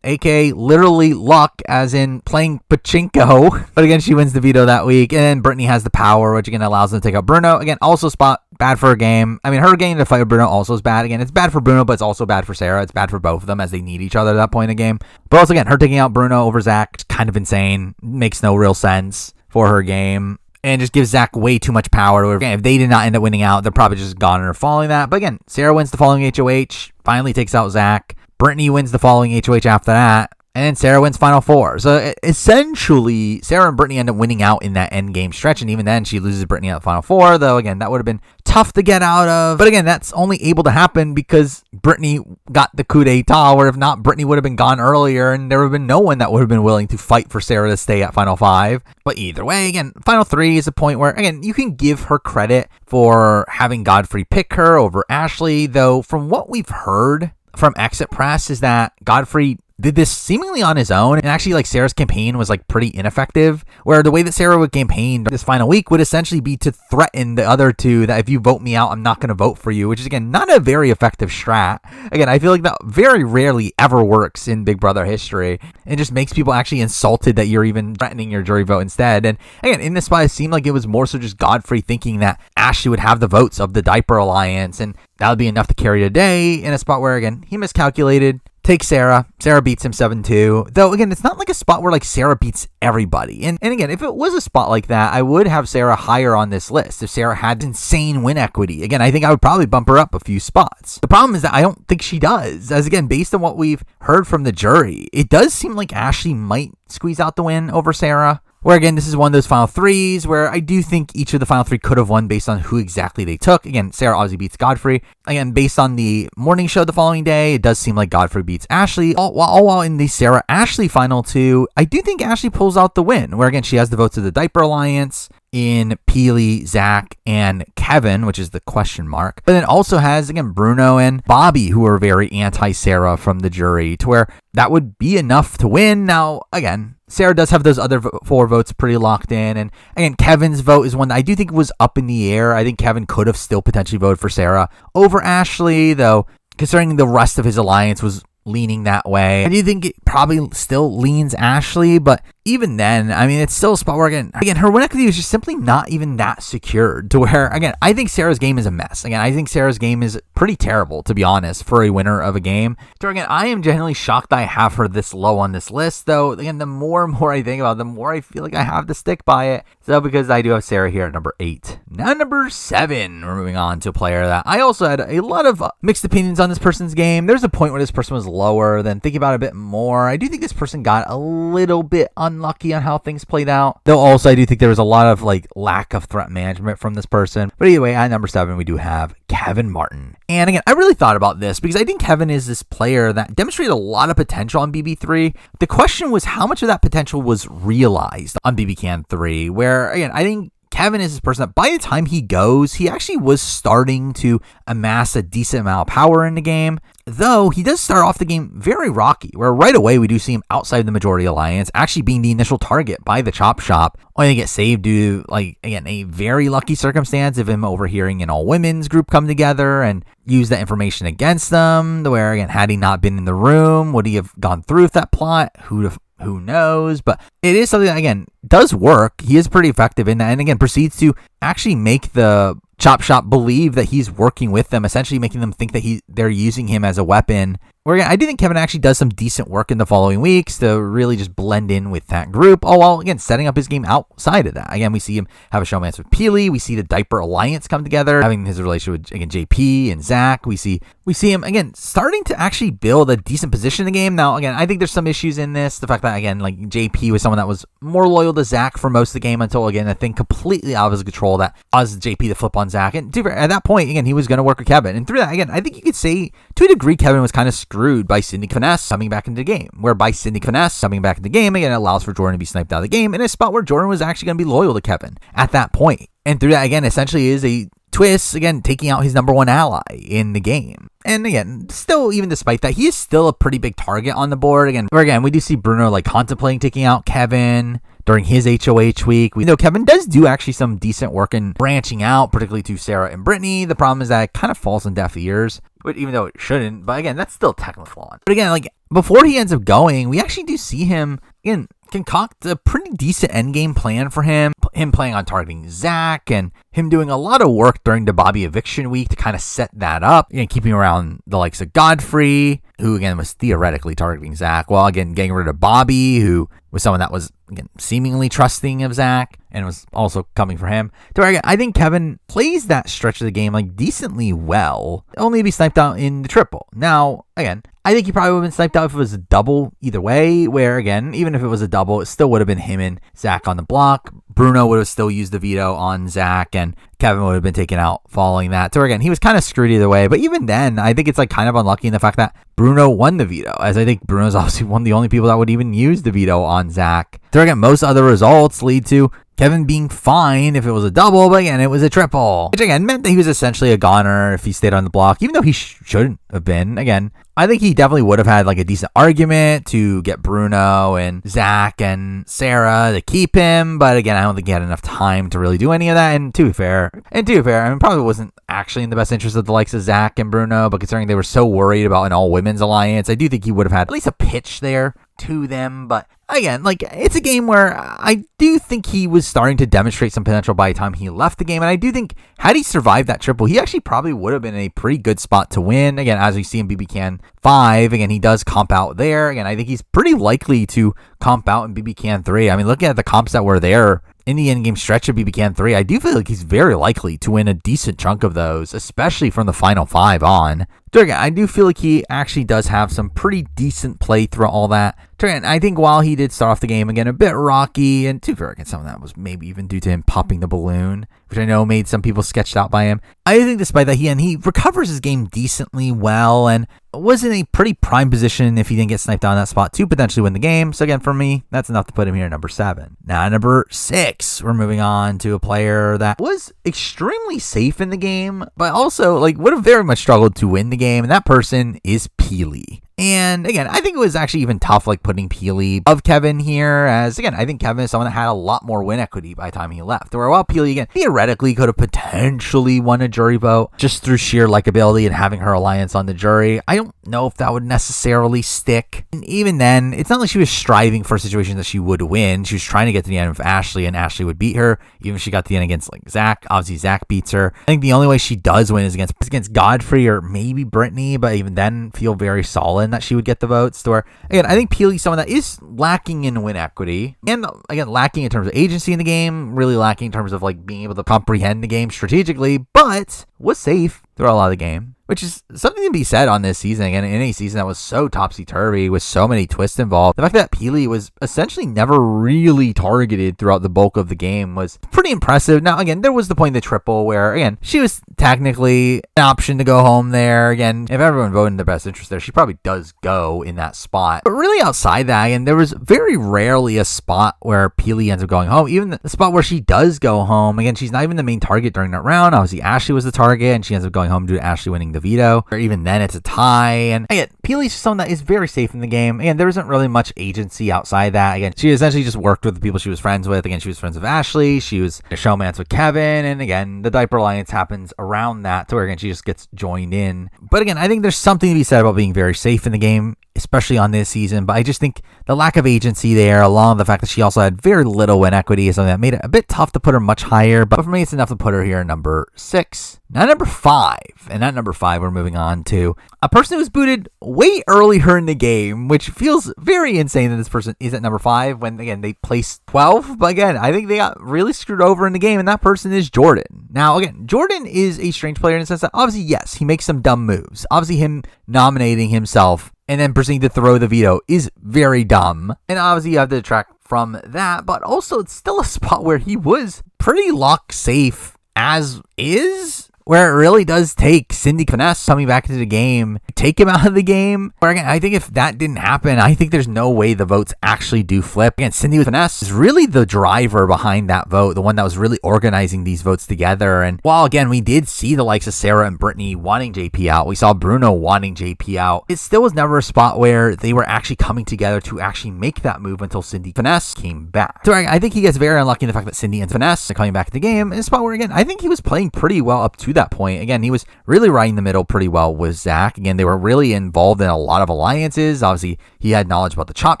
aka literally luck, as in playing pachinko. But again, she wins the veto that week. And then Brittany has the power, which again allows them to take out Bruno. Again, also spot bad for her game. I mean, her getting to fight with Bruno also is bad. Again, it's bad for Bruno, but it's also bad for Sarah. It's bad for both of them as they need each other at that point in the game. But also, again, her taking out Bruno over Zach is kind of insane. Makes no real sense for her game. And just gives Zach way too much power. Again, if they did not end up winning out, they're probably just gone or following that. But again, Sarah wins the following HOH, finally takes out Zach. Brittany wins the following HOH after that. And then Sarah wins Final Four. So essentially, Sarah and Brittany end up winning out in that end game stretch. And even then, she loses Brittany at the Final Four. Though, again, that would have been tough to get out of. But again, that's only able to happen because Brittany got the coup d'etat. Where if not, Brittany would have been gone earlier. And there would have been no one that would have been willing to fight for Sarah to stay at Final Five. But either way, again, Final Three is a point where, again, you can give her credit for having Godfrey pick her over Ashley. Though, from what we've heard from Exit Press is that Godfrey did this seemingly on his own, and actually, like, Sarah's campaign was, like, pretty ineffective, where the way that Sarah would campaign this final week would essentially be to threaten the other two that if you vote me out, I'm not going to vote for you, which is, again, not a very effective strat. Again, I feel like that very rarely ever works in Big Brother history. It just makes people actually insulted that you're even threatening your jury vote instead. And again, in this spot, it seemed like it was more so just Godfrey thinking that Ashley would have the votes of the Diaper Alliance, and that would be enough to carry the day in a spot where, again, he miscalculated. Takes Sarah. Sarah beats him 7-2. Though, again, it's not like a spot where, like, Sarah beats everybody. And again, if it was a spot like that, I would have Sarah higher on this list if Sarah had insane win equity. Again, I think I would probably bump her up a few spots. The problem is that I don't think she does. As, again, based on what we've heard from the jury, it does seem like Ashley might squeeze out the win over Sarah. Where, again, this is one of those final threes where I do think each of the final three could have won based on who exactly they took. Again, Sarah obviously beats Godfrey. Again, based on the morning show the following day, it does seem like Godfrey beats Ashley. All while in the Sarah-Ashley final two, I do think Ashley pulls out the win. Where, again, she has the votes of the Diaper Alliance. in Peely, Zach, and Kevin, which is the question mark. But then also has, again, Bruno and Bobby, who are very anti-Sarah from the jury, to where that would be enough to win. Now, again, Sarah does have those other 4 votes pretty locked in. And again, Kevin's vote is one that I do think was up in the air. I think Kevin could have still potentially voted for Sarah over Ashley, though, considering the rest of his alliance was leaning that way. I do think it probably still leans Ashley, but even then, I mean, it's still a spot where, again, her win equity was just simply not even that secured, to where, again, I think Sarah's game is a mess. Again, I think Sarah's game is pretty terrible, to be honest, for a winner of a game. So again, I am genuinely shocked that I have her this low on this list, though. Again, the more and more I think about it, the more I feel like I have to stick by it. So because I do have Sarah here at number 8. Now, number 7, we're moving on to a player that I also had a lot of mixed opinions on this person's game. There's a point where this person was lower, then thinking about it a bit more, I do think this person got a little bit unlucky on how things played out. Though also I do think there was a lot of lack of threat management from this person. But anyway, at number 7, we do have Kevin Martin. And again, I really thought about this because I think Kevin is this player that demonstrated a lot of potential on BB3. The question was how much of that potential was realized on BB Can 3, where again, I think Kevin is this person that by the time he goes, he actually was starting to amass a decent amount of power in the game. Though he does start off the game very rocky, where right away we do see him outside the majority alliance, actually being the initial target by the Chop Shop, only to get saved due to, again, a very lucky circumstance of him overhearing an all-women's group come together and use that information against them, where, again, had he not been in the room, would he have gone through with that plot? Who knows? But it is something that, again, does work. He is pretty effective in that, and again, proceeds to actually make the Chop Shop believe that he's working with them, essentially making them think that they're using him as a weapon. Where again, I do think Kevin actually does some decent work in the following weeks to really just blend in with that group. Oh, while again setting up his game outside of that. Again, we see him have a showmance with Peely. We see the Diaper Alliance come together, having his relationship with again JP and Zach. We see him again starting to actually build a decent position in the game. Now, again, I think there's some issues in this. The fact that again, JP was someone that was more loyal to Zach for most of the game until again a thing completely out of his control that caused JP to flip on Zach. And at that point, again, he was going to work with Kevin. And through that, again, I think you could say to a degree Kevin was kind of screwed by Sydney Finesse coming back into the game. Whereby Sydney Finesse coming back into the game, again, allows for Jordan to be sniped out of the game in a spot where Jordan was actually going to be loyal to Kevin at that point. And through that, again, essentially is a twist, again, taking out his number 1 ally in the game. And again, still, even despite that, he is still a pretty big target on the board. Again, we do see Bruno contemplating taking out Kevin during his HOH week. We know Kevin does do actually some decent work in branching out, particularly to Sarah and Brittany. The problem is that it kind of falls on deaf ears, but even though it shouldn't. But again, that's still technically flawed. But again, before he ends up going, we actually do see him, again, concoct a pretty decent endgame plan for him planning on targeting Zach, and him doing a lot of work during the Bobby eviction week to kind of set that up, and keeping around the likes of Godfrey, who again was theoretically targeting Zach, while again getting rid of Bobby, who was someone that was again seemingly trusting of Zach and was also coming for him. So again, I think Kevin plays that stretch of the game decently well, only to be sniped out in the triple. Now, again, I think he probably would have been sniped out if it was a double either way, where again, even if it was a double, it still would have been him and Zach on the block. Bruno would have still used the veto on Zach, and Kevin would have been taken out following that. So again, he was kind of screwed either way. But even then, I think it's kind of unlucky in the fact that Bruno won the veto, as I think Bruno's obviously one of the only people that would even use the veto on Zach. So again, most other results lead to Kevin being fine if it was a double, but again, it was a triple. Which again, meant that he was essentially a goner if he stayed on the block, even though he shouldn't have been. Again, I think he definitely would have had a decent argument to get Bruno and Zach and Sarah to keep him, but again, I don't think he had enough time to really do any of that. And to be fair, I mean, probably wasn't actually in the best interest of the likes of Zach and Bruno, but considering they were so worried about an all-women's alliance, I do think he would have had at least a pitch there to them. But again, it's a game where I do think he was starting to demonstrate some potential by the time he left the game, and I do think had he survived that triple, he actually probably would have been in a pretty good spot to win. Again, as we see in BB Can 5, again, he does comp out there. Again, I think he's pretty likely to comp out in BB Can 3. I mean, looking at the comps that were there in the endgame stretch of BB Can 3, I do feel like he's very likely to win a decent chunk of those, especially from the final 5 on. So again, I do feel like he actually does have some pretty decent play through all that. So again, I think while he did start off the game, again, a bit rocky, and to be fair, again, some of that was maybe even due to him popping the balloon, which I know made some people sketched out by him. I think despite that, he recovers his game decently well, and was in a pretty prime position if he didn't get sniped down that spot to potentially win the game. So again, for me, that's enough to put him here at number 7. Now at number 6, we're moving on to a player that was extremely safe in the game, but also would have very much struggled to win the game, and that person is Peely. And again, I think it was actually even tough putting Peely of Kevin here, as again, I think Kevin is someone that had a lot more win equity by the time he left. Where while Peely, again, theoretically could have potentially won a jury vote just through sheer likability and having her alliance on the jury, I don't know if that would necessarily stick. And even then, it's not like she was striving for situations that she would win. She was trying to get to the end of Ashley, and Ashley would beat her. Even if she got to the end against Zach, obviously Zach beats her. I think the only way she does win is against Godfrey or maybe Brittany, but even then feel very solid that she would get the votes. To where, again, I think Peely's someone that is lacking in win equity, and again, lacking in terms of agency in the game, really lacking in terms of being able to comprehend the game strategically, but was safe throughout a lot of the game, which is something to be said on this season. Again, in a season that was so topsy-turvy with so many twists involved, the fact that Peely was essentially never really targeted throughout the bulk of the game was pretty impressive. Now, again, there was the point of the triple where, again, she was technically an option to go home there. Again, if everyone voted in their best interest there, she probably does go in that spot. But really outside that, and there was very rarely a spot where Peely ends up going home. Even the spot where she does go home, again, she's not even the main target during that round. Obviously, Ashley was the target, and she ends up going home due to Ashley winning the veto, or even then it's a tie. And again, Peely's someone that is very safe in the game. Again, there isn't really much agency outside that. Again, she essentially just worked with the people she was friends with. Again, she was friends with Ashley, she was a showmance with Kevin, and again, the Diaper Alliance happens around that, to where again, she just gets joined in. But again, I think there's something to be said about being very safe in the game, especially on this season. But I just think the lack of agency there, along with the fact that she also had very little win equity, is something that made it a bit tough to put her much higher. But for me, it's enough to put her here at number 6. Now, number 5. And at number 5, we're moving on to a person who was booted way earlier in the game, which feels very insane that this person is at number 5 when, again, they placed 12. But again, I think they got really screwed over in the game, and that person is Jordan. Now, again, Jordan is a strange player in the sense that, obviously, yes, he makes some dumb moves. Obviously, him nominating himself and then proceeding to throw the veto is very dumb. And obviously, you have to detract from that, but also it's still a spot where he was pretty lock safe as is, where it really does take Cindy Finesse coming back into the game, take him out of the game. Where again, I think if that didn't happen, I think there's no way the votes actually do flip. Again, Cindy with Finesse is really the driver behind that vote, the one that was really organizing these votes together. And while again, we did see the likes of Sarah and Brittany wanting JP out, we saw Bruno wanting JP out, it still was never a spot where they were actually coming together to actually make that move until Cindy Finesse came back. So I think he gets very unlucky in the fact that Cindy and Finesse are coming back to the game in a spot where, again, I think he was playing pretty well up to that point. Again, he was really right in the middle pretty well with Zach. Again, they were really involved in a lot of alliances. Obviously, he had knowledge about the Chop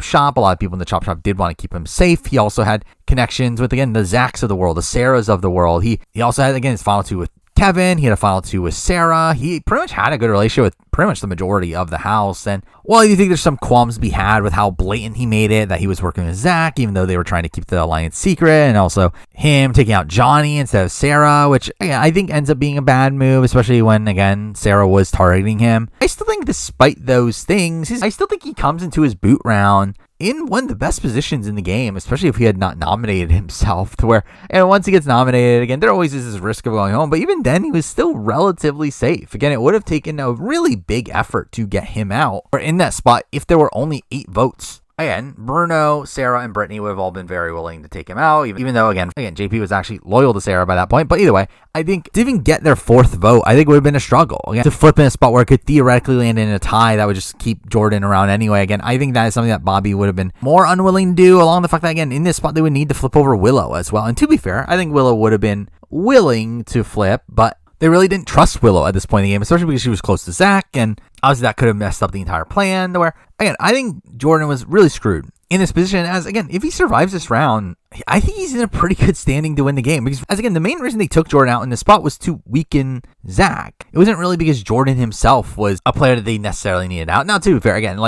Shop. A lot of people in the Chop Shop did want to keep him safe. He also had connections with, again, the Zachs of the world, the Sarahs of the world. He also had, again, his final 2 with Kevin. He had a final 2 with Sarah. He pretty much had a good relationship with pretty much the majority of the house. And while you think there's some qualms to be had with how blatant he made it, that he was working with Zach, even though they were trying to keep the alliance secret, and also him taking out Johnny instead of Sarah, which again, I think ends up being a bad move, especially when, again, Sarah was targeting him. I still think despite those things, I still think he comes into his boot round in one of the best positions in the game, especially if he had not nominated himself, to where, and once he gets nominated, again, there always is this risk of going home, but even then, he was still relatively safe. Again, it would have taken a really big effort to get him out, or in that spot, if there were only 8 votes. Again, Bruno, Sarah, and Brittany would have all been very willing to take him out, even though, again, JP was actually loyal to Sarah by that point. But either way, I think to even get their 4th vote, I think would have been a struggle. Again, to flip in a spot where it could theoretically land in a tie that would just keep Jordan around anyway. Again, I think that is something that Bobby would have been more unwilling to do, along the fact that, again, in this spot, they would need to flip over Willow as well. And to be fair, I think Willow would have been willing to flip, but they really didn't trust Willow at this point in the game, especially because she was close to Zach, and obviously that could have messed up the entire plan, to where, again, I think Jordan was really screwed in this position, as, again, if he survives this round, I think he's in a pretty good standing to win the game, because, as again, the main reason they took Jordan out in this spot was to weaken Zach. It wasn't really because Jordan himself was a player that they necessarily needed out. Now, to be fair, again,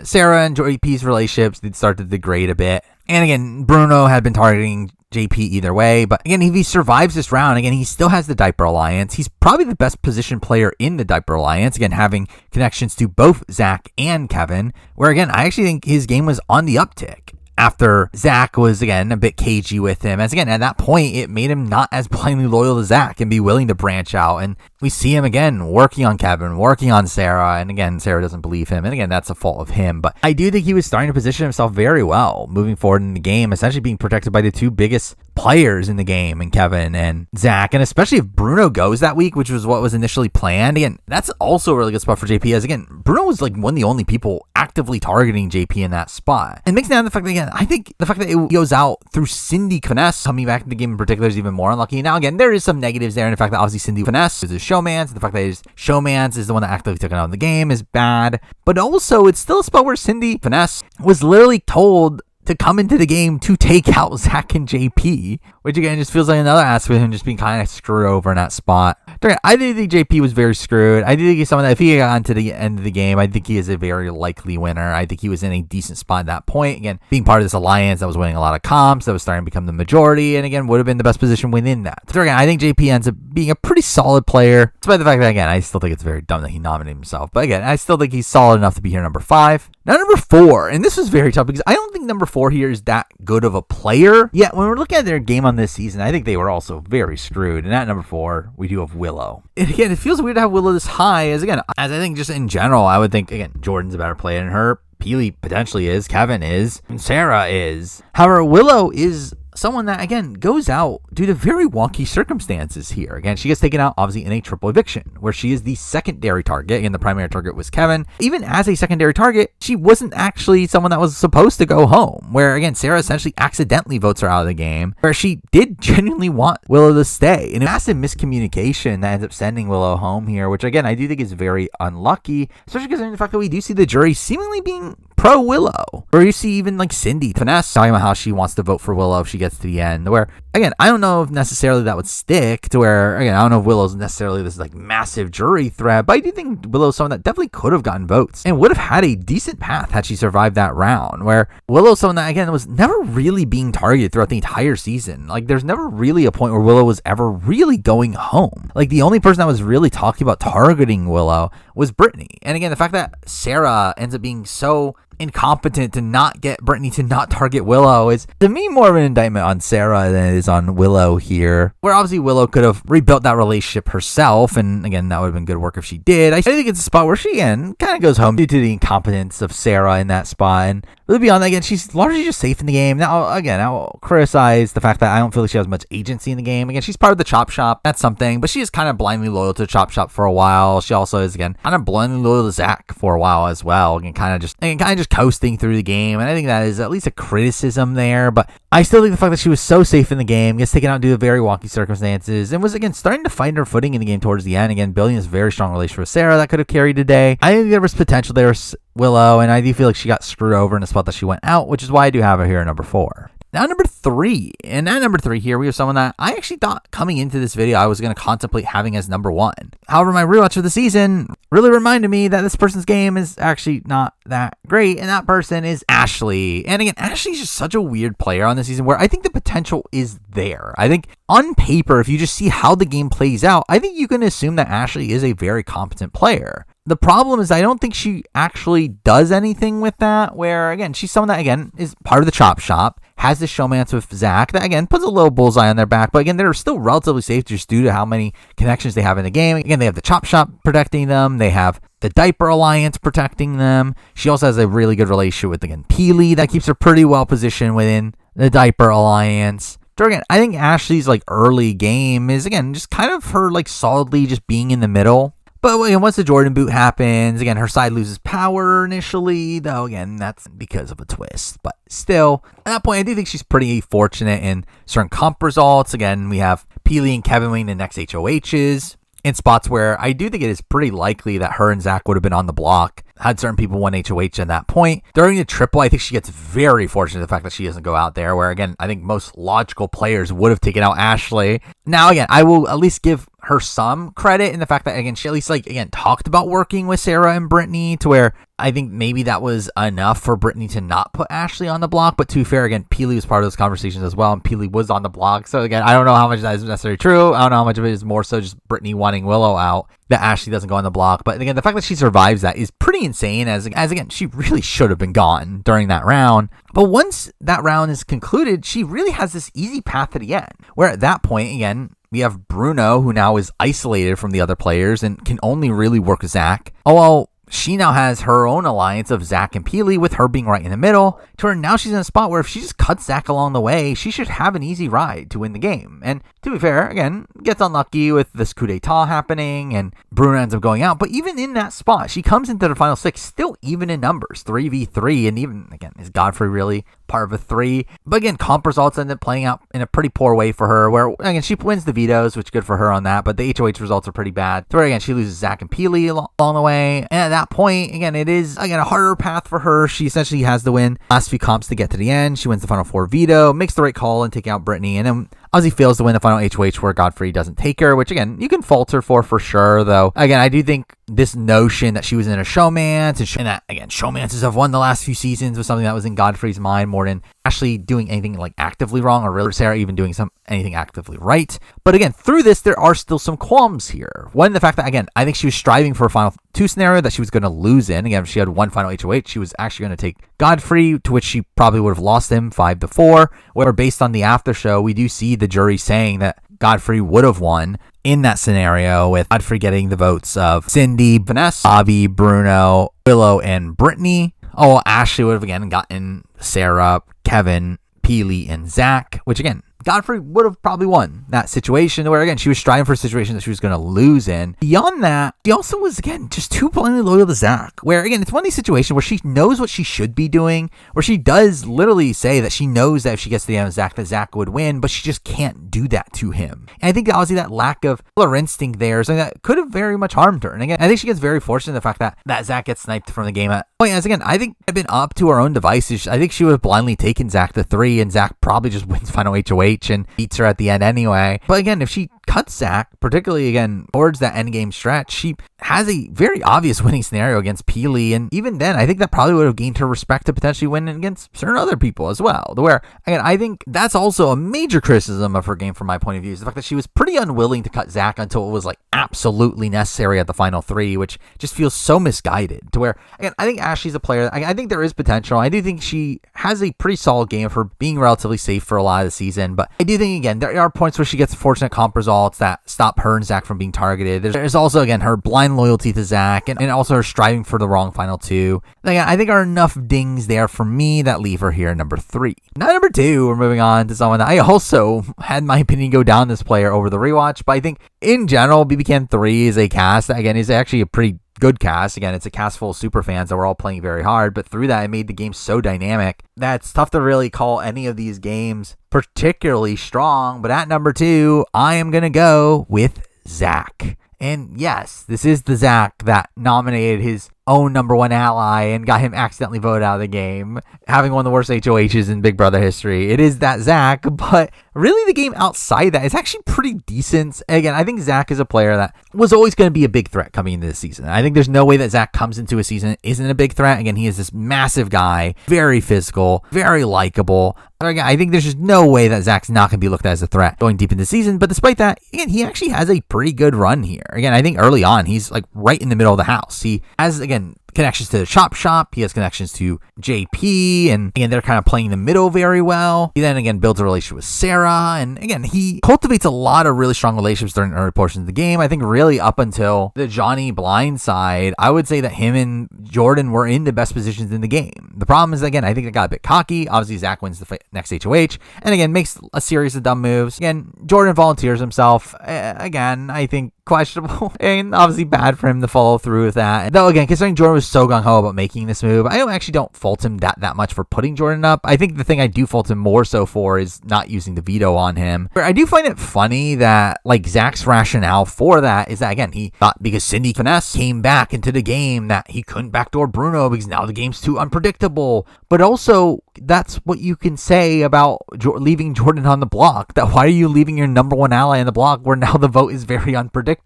Sarah and JP's relationships did start to degrade a bit, and again, Bruno had been targeting JP either way, but again, if he survives this round, again, he still has the Diaper Alliance. He's probably the best positioned player in the Diaper Alliance, again, having connections to both Zach and Kevin, where, again, I actually think his game was on the uptick after Zach was, again, a bit cagey with him. As, again, at that point, it made him not as blindly loyal to Zach and be willing to branch out. And we see him again working on Kevin, working on Sarah, and again, Sarah doesn't believe him, and again, that's a fault of him, but I do think he was starting to position himself very well moving forward in the game, essentially being protected by the two biggest players in the game, and Kevin and Zach, and especially if Bruno goes that week, which was what was initially planned. Again, that's also a really good spot for JP, as again, Bruno was like one of the only people actively targeting JP in that spot. And mixing down the fact that, again, I think the fact that it goes out through Cindy Finesse coming back to the game in particular is even more unlucky. Now, again, there is some negatives there, and the fact that obviously Cindy Finesse is a showman's, the fact that his showman's is the one that actively took it out of the game is bad, but also it's still a spot where Cindy Finesse was literally told to come into the game to take out Zach and JP, which again just feels like another aspect of him just being kind of screwed over in that spot. I do think JP was very screwed. I do think he's someone that if he got into the end of the game, I think he is a very likely winner. I think he was in a decent spot at that point. Again, being part of this alliance that was winning a lot of comps, that was starting to become the majority, and again, would have been the best position within that. So again, I think JP ends up being a pretty solid player, despite the fact that, again, I still think it's very dumb that he nominated himself. But again, I still think he's solid enough to be here number 5. Now, number 4, and this was very tough because I don't think number 4 here is that good of a player. Yet, when we're looking at their game on this season, I think they were also very screwed. And at number 4, we do have Willow. And again, it feels weird to have Willow this high, as I think just in general, I would think, again, Jordan's a better player than her. Peely potentially is, Kevin is, and Sarah is. However, Willow is someone that, again, goes out due to very wonky circumstances here. Again, she gets taken out, obviously, in a triple eviction, where she is the secondary target, and the primary target was Kevin. Even as a secondary target, she wasn't actually someone that was supposed to go home, where, again, Sarah essentially accidentally votes her out of the game, where she did genuinely want Willow to stay. And a massive miscommunication that ends up sending Willow home here, which, again, I do think is very unlucky, especially considering the fact that we do see the jury seemingly being pro Willow, or you see even like Cindy Finesse talking about how she wants to vote for Willow if she gets to the end, where again, I don't know if necessarily that would stick to where, again, I don't know if Willow's necessarily this like massive jury threat, but I do think Willow's someone that definitely could have gotten votes and would have had a decent path had she survived that round, where Willow's someone that, again, was never really being targeted throughout the entire season. Like, there's never really a point where Willow was ever really going home. Like, the only person that was really talking about targeting Willow was Brittany. And again, the fact that Sarah ends up being so incompetent to not get Brittany to not target Willow is, to me, more of an indictment on Sarah than it is on Willow here, where obviously Willow could have rebuilt that relationship herself, and again, that would have been good work if she did. I think it's a spot where she, again, kind of goes home due to the incompetence of Sarah in that spot, and really beyond that, again, she's largely just safe in the game. Now, again, I'll criticize the fact that I don't feel like she has much agency in the game. Again, she's part of the Chop Shop, that's something, but she is kind of blindly loyal to the Chop Shop for a while. She also is, again, kind of blindly loyal to Zach for a while as well, again, kind of just coasting through the game, and I think that is at least a criticism there, but I still think the fact that she was so safe in the game, gets taken out due to very wonky circumstances, and was, again, starting to find her footing in the game towards the end, again, building this very strong relationship with Sarah that could have carried today. I think there was potential there with Willow, and I do feel like she got screwed over in the spot that she went out, which is why I do have her here at number 4. Now, number 3. And at number 3 here, we have someone that I actually thought coming into this video I was going to contemplate having as number 1. However, my rewatch of the season really reminded me that this person's game is actually not that great, and that person is Ashley. And again, Ashley's just such a weird player on this season where I think the potential is there. I think on paper, if you just see how the game plays out, I think you can assume that Ashley is a very competent player. The problem is I don't think she actually does anything with that, where, again, she's someone that, again, is part of the Chop Shop, has this showmance with Zach that, again, puts a little bullseye on their back, but again, they're still relatively safe just due to how many connections they have in the game. Again, they have the Chop Shop protecting them, they have the Diaper Alliance protecting them. She also has a really good relationship with, again, Peely that keeps her pretty well positioned within the Diaper Alliance. So again, I think Ashley's like early game is, again, just kind of her like solidly just being in the middle. But again, once the Jordan boot happens, again, her side loses power initially, though, again, that's because of a twist. But still, at that point, I do think she's pretty fortunate in certain comp results. Again, we have Peely and Kevin winning the next HOHs in spots where I do think it is pretty likely that her and Zach would have been on the block had certain people won HOH at that point. During the triple, I think she gets very fortunate the fact that she doesn't go out there, where, again, I think most logical players would have taken out Ashley. Now, again, I will at least give her some credit in the fact that, again, she at least, like, again, talked about working with Sarah and Brittany, to where I think maybe that was enough for Brittany to not put Ashley on the block. But to be fair, again, Peely was part of those conversations as well, and Peely was on the block. So again, I don't know how much that is necessarily true. I don't know how much of it is more so just Brittany wanting Willow out, that Ashley doesn't go on the block. But again, the fact that she survives that is pretty insane, as again, she really should have been gone during that round. But once that round is concluded, she really has this easy path to the end, where at that point, again, we have Bruno, who now is isolated from the other players and can only really work Zach. Oh, well, she now has her own alliance of Zach and Peely, with her being right in the middle, to where now she's in a spot where if she just cuts Zach along the way, she should have an easy ride to win the game. And to be fair, again, gets unlucky with this coup d'etat happening, and Bruno ends up going out. But even in that spot, she comes into the final 6 still even in numbers, 3v3, and even, again, is Godfrey really part of a 3? But again, comp results end up playing out in a pretty poor way for her, where, again, she wins the vetoes, which is good for her on that, but the HOH results are pretty bad. So, again, she loses Zach and Peely along the way, and at that point, again, it is, again, a harder path for her. She essentially has to win last few comps to get to the end. She wins the final 4 veto, makes the right call and taking out Brittany, and then Ozzy fails to win the final HOH where Godfrey doesn't take her, which, again, you can fault her for sure, though. Again, I do think this notion that she was in a showmance, and that, again, showmances have won the last few seasons, was something that was in Godfrey's mind more than actually doing anything like actively wrong, or really Sarah even doing anything actively right. But again, through this, there are still some qualms here. One, the fact that, again, I think she was striving for a final 2 scenario that she was going to lose in. Again, if she had one final HOH, she was actually going to take Godfrey, to which she probably would have lost him 5-4. Where based on the after show, we do see the jury saying that Godfrey would have won in that scenario, with Godfrey getting the votes of Cindy, Vanessa, Bobby, Bruno, Willow, and Brittany. Oh, Ashley would have again gotten Sarah, Kevin, Peely, and Zach, which again, Godfrey would have probably won that situation, where again, she was striving for a situation that she was going to lose in. Beyond that, she also was, again, just too blindly loyal to Zach, where again, it's one of these situations where she knows what she should be doing, where she does literally say that she knows that if she gets to the end of Zach, that Zach would win, but she just can't do that to him. And I think obviously that lack of killer instinct there is something that could have very much harmed her. And again, I think she gets very fortunate in the fact that Zach gets sniped from the game at point. As again, I think I've been up to her own devices. I think she would have blindly taken Zach to 3, and Zach probably just wins final HOH and beats her at the end anyway. But again, if she cuts Zach, particularly again towards that endgame stretch, she has a very obvious winning scenario against Peely, and even then, I think that probably would have gained her respect to potentially win against certain other people as well. Where again, I think that's also a major criticism of her game from my point of view, is the fact that she was pretty unwilling to cut Zach until it was like absolutely necessary at the final 3, which just feels so misguided. To where again, I think Ashley's a player. I think there is potential. I do think she has a pretty solid game of her being relatively safe for a lot of the season, but I do think again there are points where she gets fortunate comp results that stop her and Zach from being targeted. There's also again her blind loyalty to Zach, and also her striving for the wrong final 2. Again, I think are enough dings there for me that leave her here number 3. Now number 2, we're moving on to someone that I also had my opinion go down this player over the rewatch, but I think in general BB Can 3 is a cast that again is actually a pretty good cast. Again, it's a cast full of super fans that were all playing very hard, but through that, it made the game so dynamic that it's tough to really call any of these games particularly strong. But at number 2, I am going to go with Zach. And yes, this is the Zach that nominated his own number 1 ally and got him accidentally voted out of the game, having one of the worst HOHs in Big Brother history. It is that Zach, but really the game outside that is actually pretty decent. Again, I think Zach is a player that was always going to be a big threat coming into this season. I think there's no way that Zach comes into a season isn't a big threat. Again, he is this massive guy, very physical, very likable. Again, I think there's just no way that Zach's not going to be looked at as a threat going deep into the season. But despite that, again, he actually has a pretty good run here. Again, I think early on, he's like right in the middle of the house. He has, again, connections to the shop. He has connections to JP, and again, they're kind of playing the middle very well. He then again builds a relationship with Sarah, and again, he cultivates a lot of really strong relationships during early portions of the game. I think really up until the Johnny blind side, I would say that him and Jordan were in the best positions in the game. The problem is, again, I think they got a bit cocky. Obviously, Zach wins the next HOH, and again, makes a series of dumb moves. Again, Jordan volunteers himself. Again, I think questionable and obviously bad for him to follow through with that. Though again, considering Jordan was so gung-ho about making this move, I don't fault him that much for putting Jordan up. I think the thing I do fault him more so for is not using the veto on him. But I do find it funny that like Zach's rationale for that is that again, he thought because Cindy Finesse came back into the game that he couldn't backdoor Bruno because now the game's too unpredictable. But also that's what you can say about leaving Jordan on the block. That why are you leaving your number 1 ally on the block where now the vote is very unpredictable?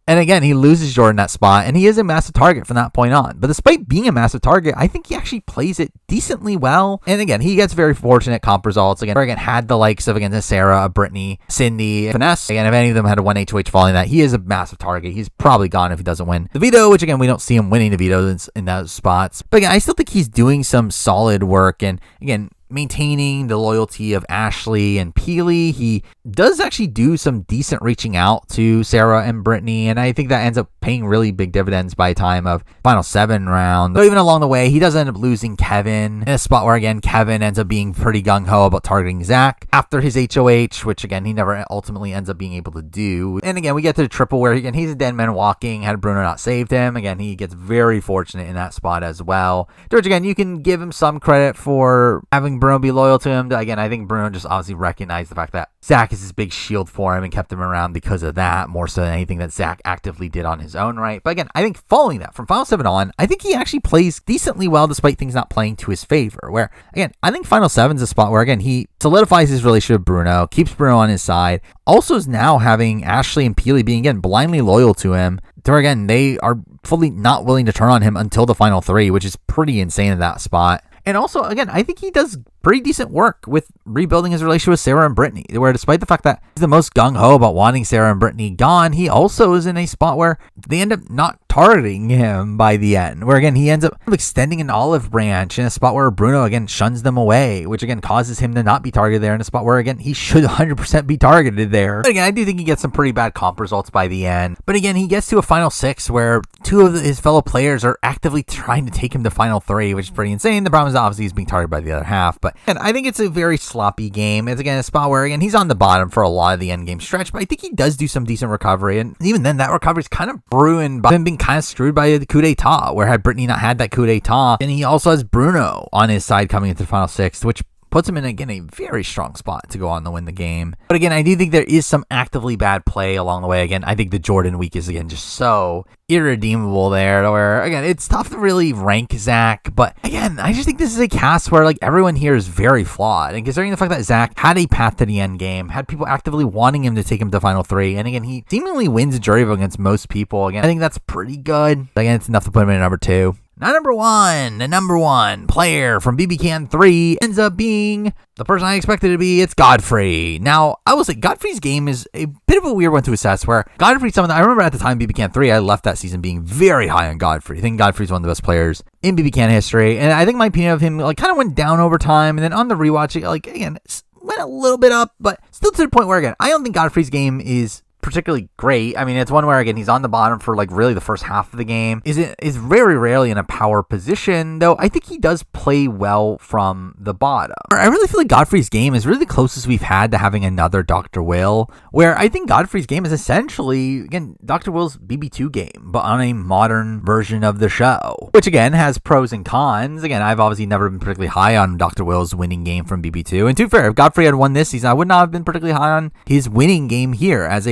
And again, he loses Jordan that spot, and he is a massive target from that point on. But despite being a massive target, I think he actually plays it decently well. And again, he gets very fortunate comp results. Again, had the likes of, again, Sarah, Brittany, Cindy, Finesse. Again, if any of them had a 1 HOH following that, he is a massive target. He's probably gone if he doesn't win the veto, which again, we don't see him winning the veto in those spots. But again, I still think he's doing some solid work. And again, maintaining the loyalty of Ashley and Peely. He does actually do some decent reaching out to Sarah and Brittany, and I think that ends up paying really big dividends by the time of final 7 round. Though even along the way, he does end up losing Kevin in a spot where, again, Kevin ends up being pretty gung-ho about targeting Zach after his HOH, which, again, he never ultimately ends up being able to do. And again, we get to the triple where, again, he's a dead man walking. Had Bruno not saved him, again, he gets very fortunate in that spot as well. Which, again, you can give him some credit for having Bruno be loyal to him. Again, I think Bruno just obviously recognized the fact that Zach is this big shield for him and kept him around because of that, more so than anything that Zach actively did on his own right. But again, I think following that, from Final 7 on, I think he actually plays decently well despite things not playing to his favor. Where, again, I think Final 7's a spot where, again, he solidifies his relationship with Bruno, keeps Bruno on his side, also is now having Ashley and Peely being, again, blindly loyal to him, to where, again, they are fully not willing to turn on him until the final 3, which is pretty insane in that spot. And also, again, I think he does pretty decent work with rebuilding his relationship with Sarah and Brittany, where despite the fact that he's the most gung-ho about wanting Sarah and Brittany gone, he also is in a spot where they end up not targeting him by the end, where, again, he ends up extending an olive branch in a spot where Bruno, again, shuns them away, which, again, causes him to not be targeted there in a spot where, again, he should 100% be targeted there. But again, I do think he gets some pretty bad comp results by the end. But again, he gets to a final 6 where 2 of his fellow players are actively trying to take him to final 3, which is pretty insane. The problem is obviously he's being targeted by the other half. But and I think it's a very sloppy game. It's, again, a spot where, again, he's on the bottom for a lot of the end game stretch, but I think he does do some decent recovery. And even then, that recovery is kind of ruined by him being kind of screwed by the coup d'etat, where had Brittany not had that coup d'etat, and he also has Bruno on his side coming into the final 6, which puts him in, again, a very strong spot to go on to win the game. But again, I do think there is some actively bad play along the way. Again, I think the Jordan week is, again, just so irredeemable there, where, again, it's tough to really rank Zach. But again, I just think this is a cast where, like, everyone here is very flawed. And considering the fact that Zach had a path to the end game, had people actively wanting him to take him to final 3, and again, he seemingly wins a jury vote against most people. Again, I think that's pretty good. Again, it's enough to put him in number 2. Now, number 1, the number 1 player from BB Can 3 ends up being the person I expected it to be. It's Godfrey. Now, I will say Godfrey's game is a bit of a weird one to assess, where Godfrey's someone that I remember at the time BB Can 3, I left that season being very high on Godfrey. I think Godfrey's one of the best players in BB Can history, and I think my opinion of him, like, kind of went down over time, and then on the rewatch, like, again, went a little bit up, but still to the point where, again, I don't think Godfrey's game is particularly great. I mean, it's one where, again, he's on the bottom for, like, really the first half of the game. Is very rarely in a power position, though I think he does play well from the bottom. I really feel like Godfrey's game is really the closest we've had to having another Dr. Will, where I think Godfrey's game is essentially, again, Dr. Will's BB2 game, but on a modern version of the show, which, again, has pros and cons. Again, I've obviously never been particularly high on Dr. Will's winning game from BB2, and to be fair, if Godfrey had won this season, I would not have been particularly high on his winning game here as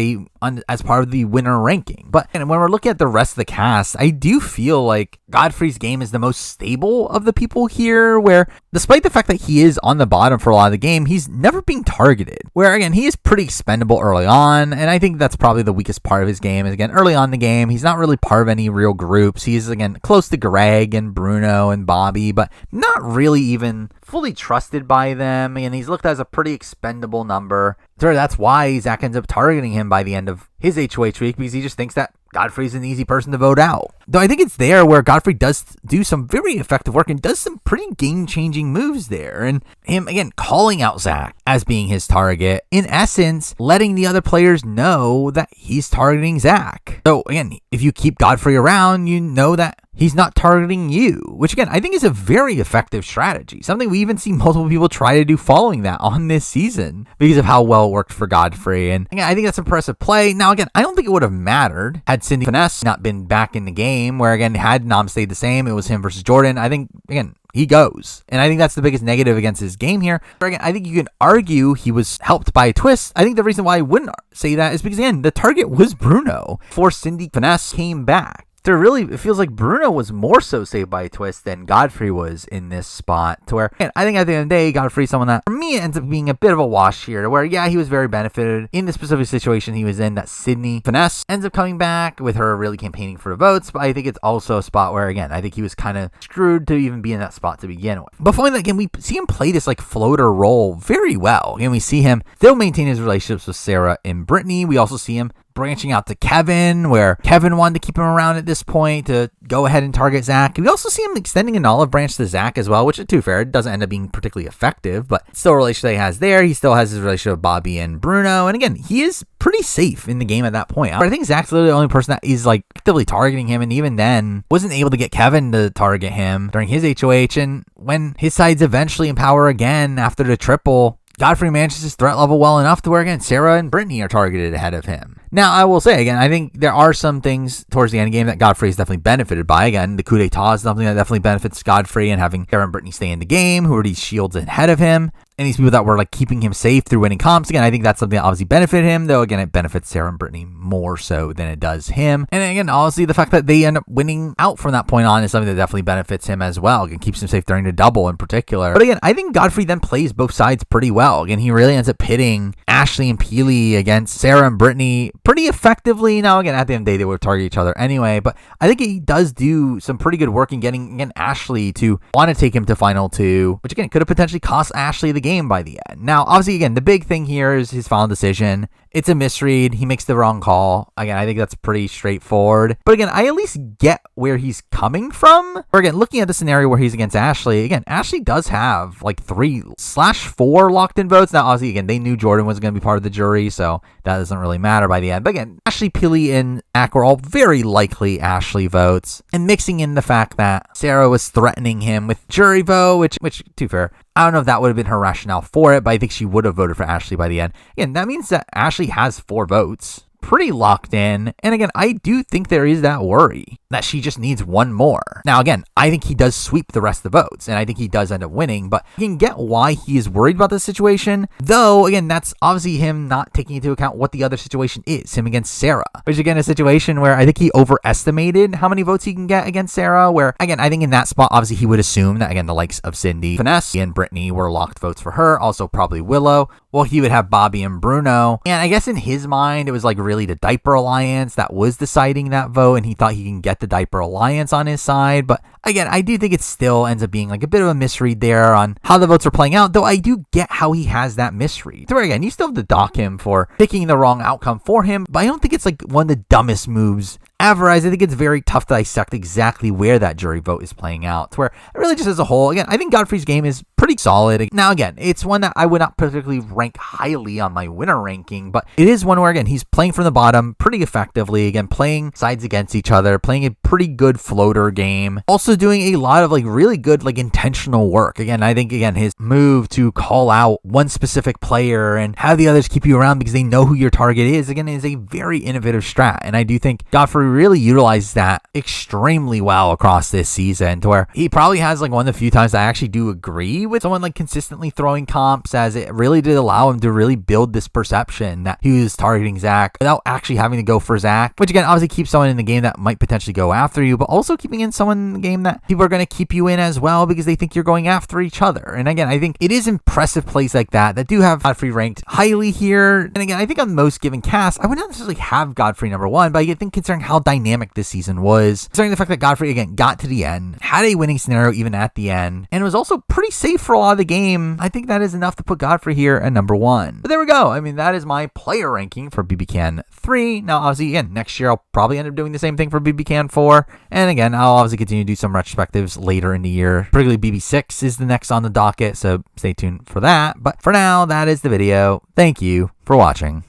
part of the winner ranking. But and when we're looking at the rest of the cast, I do feel like Godfrey's game is the most stable of the people here, where despite the fact that he is on the bottom for a lot of the game, he's never being targeted. Where, again, he is pretty expendable early on, and I think that's probably the weakest part of his game is, again, early on in the game, he's not really part of any real groups. He's, again, close to Greg and Bruno and Bobby, but not really even fully trusted by them, and he's looked at as a pretty expendable number. So that's why Zach ends up targeting him by the end of his HOH week, because he just thinks that Godfrey's an easy person to vote out. Though I think it's there where Godfrey does do some very effective work and does some pretty game-changing moves there. And him, again, calling out Zach as being his target, in essence, letting the other players know that he's targeting Zach. So, again, if you keep Godfrey around, you know that he's not targeting you, which, again, I think is a very effective strategy. Something we even see multiple people try to do following that on this season because of how well it worked for Godfrey. And again, I think that's impressive play. Now, again, I don't think it would have mattered had Cindy Finesse not been back in the game, where, again, had Nam stayed the same, it was him versus Jordan. I think, again, he goes. And I think that's the biggest negative against his game here. But again, I think you can argue he was helped by a twist. I think the reason why I wouldn't say that is because, again, the target was Bruno before Cindy Finesse came back. So really, it feels like Bruno was more so saved by a twist than Godfrey was in this spot, to where, and I think at the end of the day, Godfrey's someone that, for me, ends up being a bit of a wash here, to where, yeah, he was very benefited in the specific situation he was in, that Sydney Finesse ends up coming back with her really campaigning for the votes, but I think it's also a spot where, again, I think he was kind of screwed to even be in that spot to begin with. But following that, again, we see him play this, like, floater role very well. Again, we see him still maintain his relationships with Sarah and Brittany. We also see him branching out to Kevin, where Kevin wanted to keep him around at this point to go ahead and target Zach. We also see him extending an olive branch to Zach as well, which, to be fair, doesn't end up being particularly effective, but still a relationship he has there. He still has his relationship with Bobby and Bruno, and again, he is pretty safe in the game at that point. But I think Zach's literally the only person that is like actively targeting him, and even then wasn't able to get Kevin to target him during his HOH. And when his sides eventually empower again after the triple, Godfrey manages his threat level well enough to where, again, Sarah and Brittany are targeted ahead of him. Now, I will say, again, I think there are some things towards the end game that Godfrey is definitely benefited by. Again, the coup d'etat is something that definitely benefits Godfrey, and having Sarah and Brittany stay in the game, who are these shields ahead of him, and these people that were like keeping him safe through winning comps. Again, I think that's something that obviously benefited him, though again, it benefits Sarah and Brittany more so than it does him. And again, obviously the fact that they end up winning out from that point on is something that definitely benefits him as well. Again, keeps him safe during the double in particular. But again, I think Godfrey then plays both sides pretty well. Again, he really ends up pitting Ashley and Peely against Sarah and Brittany pretty effectively. Now, again, at the end of the day, they would target each other anyway, but I think he does do some pretty good work in getting, again, Ashley to want to take him to final two, which again, could have potentially cost Ashley the game by the end. Now, obviously, again, the big thing here is his final decision. It's a misread. He makes the wrong call. Again, I think that's pretty straightforward. But again, I at least get where he's coming from. Or again, looking at the scenario where he's against Ashley, again, Ashley does have like 3/4 locked in votes. Now, obviously, again, they knew Jordan was going to be part of the jury, so that doesn't really matter by the end. But again, Ashley, Peely, and Ack were all very likely Ashley votes. And mixing in the fact that Sarah was threatening him with jury vote, which to be fair, I don't know if that would have been her rationale for it, but I think she would have voted for Ashley by the end. Again, that means that Ashley has 4 votes. Pretty locked in. And again, I do think there is that worry that she just needs one more. Now, again, I think he does sweep the rest of the votes, and I think he does end up winning, but you can get why he is worried about this situation. Though, again, that's obviously him not taking into account what the other situation is, him against Sarah, which again, a situation where I think he overestimated how many votes he can get against Sarah, where, again, I think in that spot, obviously he would assume that, again, the likes of Cindy, Finesse, and Brittany were locked votes for her, also probably Willow. Well, he would have Bobby and Bruno. And I guess in his mind, it was like really the Diaper Alliance that was deciding that vote, and he thought he can get the Diaper Alliance on his side. But again, I do think it still ends up being like a bit of a misread there on how the votes are playing out, though I do get how he has that misread. So again, you still have to dock him for picking the wrong outcome for him, but I don't think it's like one of the dumbest moves ever. I think it's very tough to dissect exactly where that jury vote is playing out, to where really just as a whole, again, I think Godfrey's game is pretty solid. Now, again, it's one that I would not particularly rank highly on my winner ranking, but it is one where, again, he's playing from the bottom pretty effectively, again, playing sides against each other, playing a pretty good floater game, also doing a lot of like really good like intentional work. Again, I think, again, his move to call out one specific player and have the others keep you around because they know who your target is, again, is a very innovative strat, and I do think Godfrey really utilized that extremely well across this season, to where he probably has like one of the few times I actually do agree with someone like consistently throwing comps, as it really did allow him to really build this perception that he was targeting Zach without actually having to go for Zach, which again obviously keeps someone in the game that might potentially go after you, but also keeping in someone in the game that people are going to keep you in as well because they think you're going after each other. And again, I think it is impressive plays like that do have Godfrey ranked highly here. And again, I think on most given casts, I would not necessarily have Godfrey number 1, but I think considering how dynamic this season was, considering the fact that Godfrey again got to the end, had a winning scenario even at the end, and was also pretty safe for a lot of the game, I think that is enough to put Godfrey here at number 1. But there we go. I mean, that is my player ranking for BB Can 3. Now, obviously, again, next year I'll probably end up doing the same thing for BB Can 4, and again, I'll obviously continue to do some retrospectives later in the year. Particularly BB 6 is the next on the docket, so stay tuned for that. But for now, that is the video. Thank you for watching.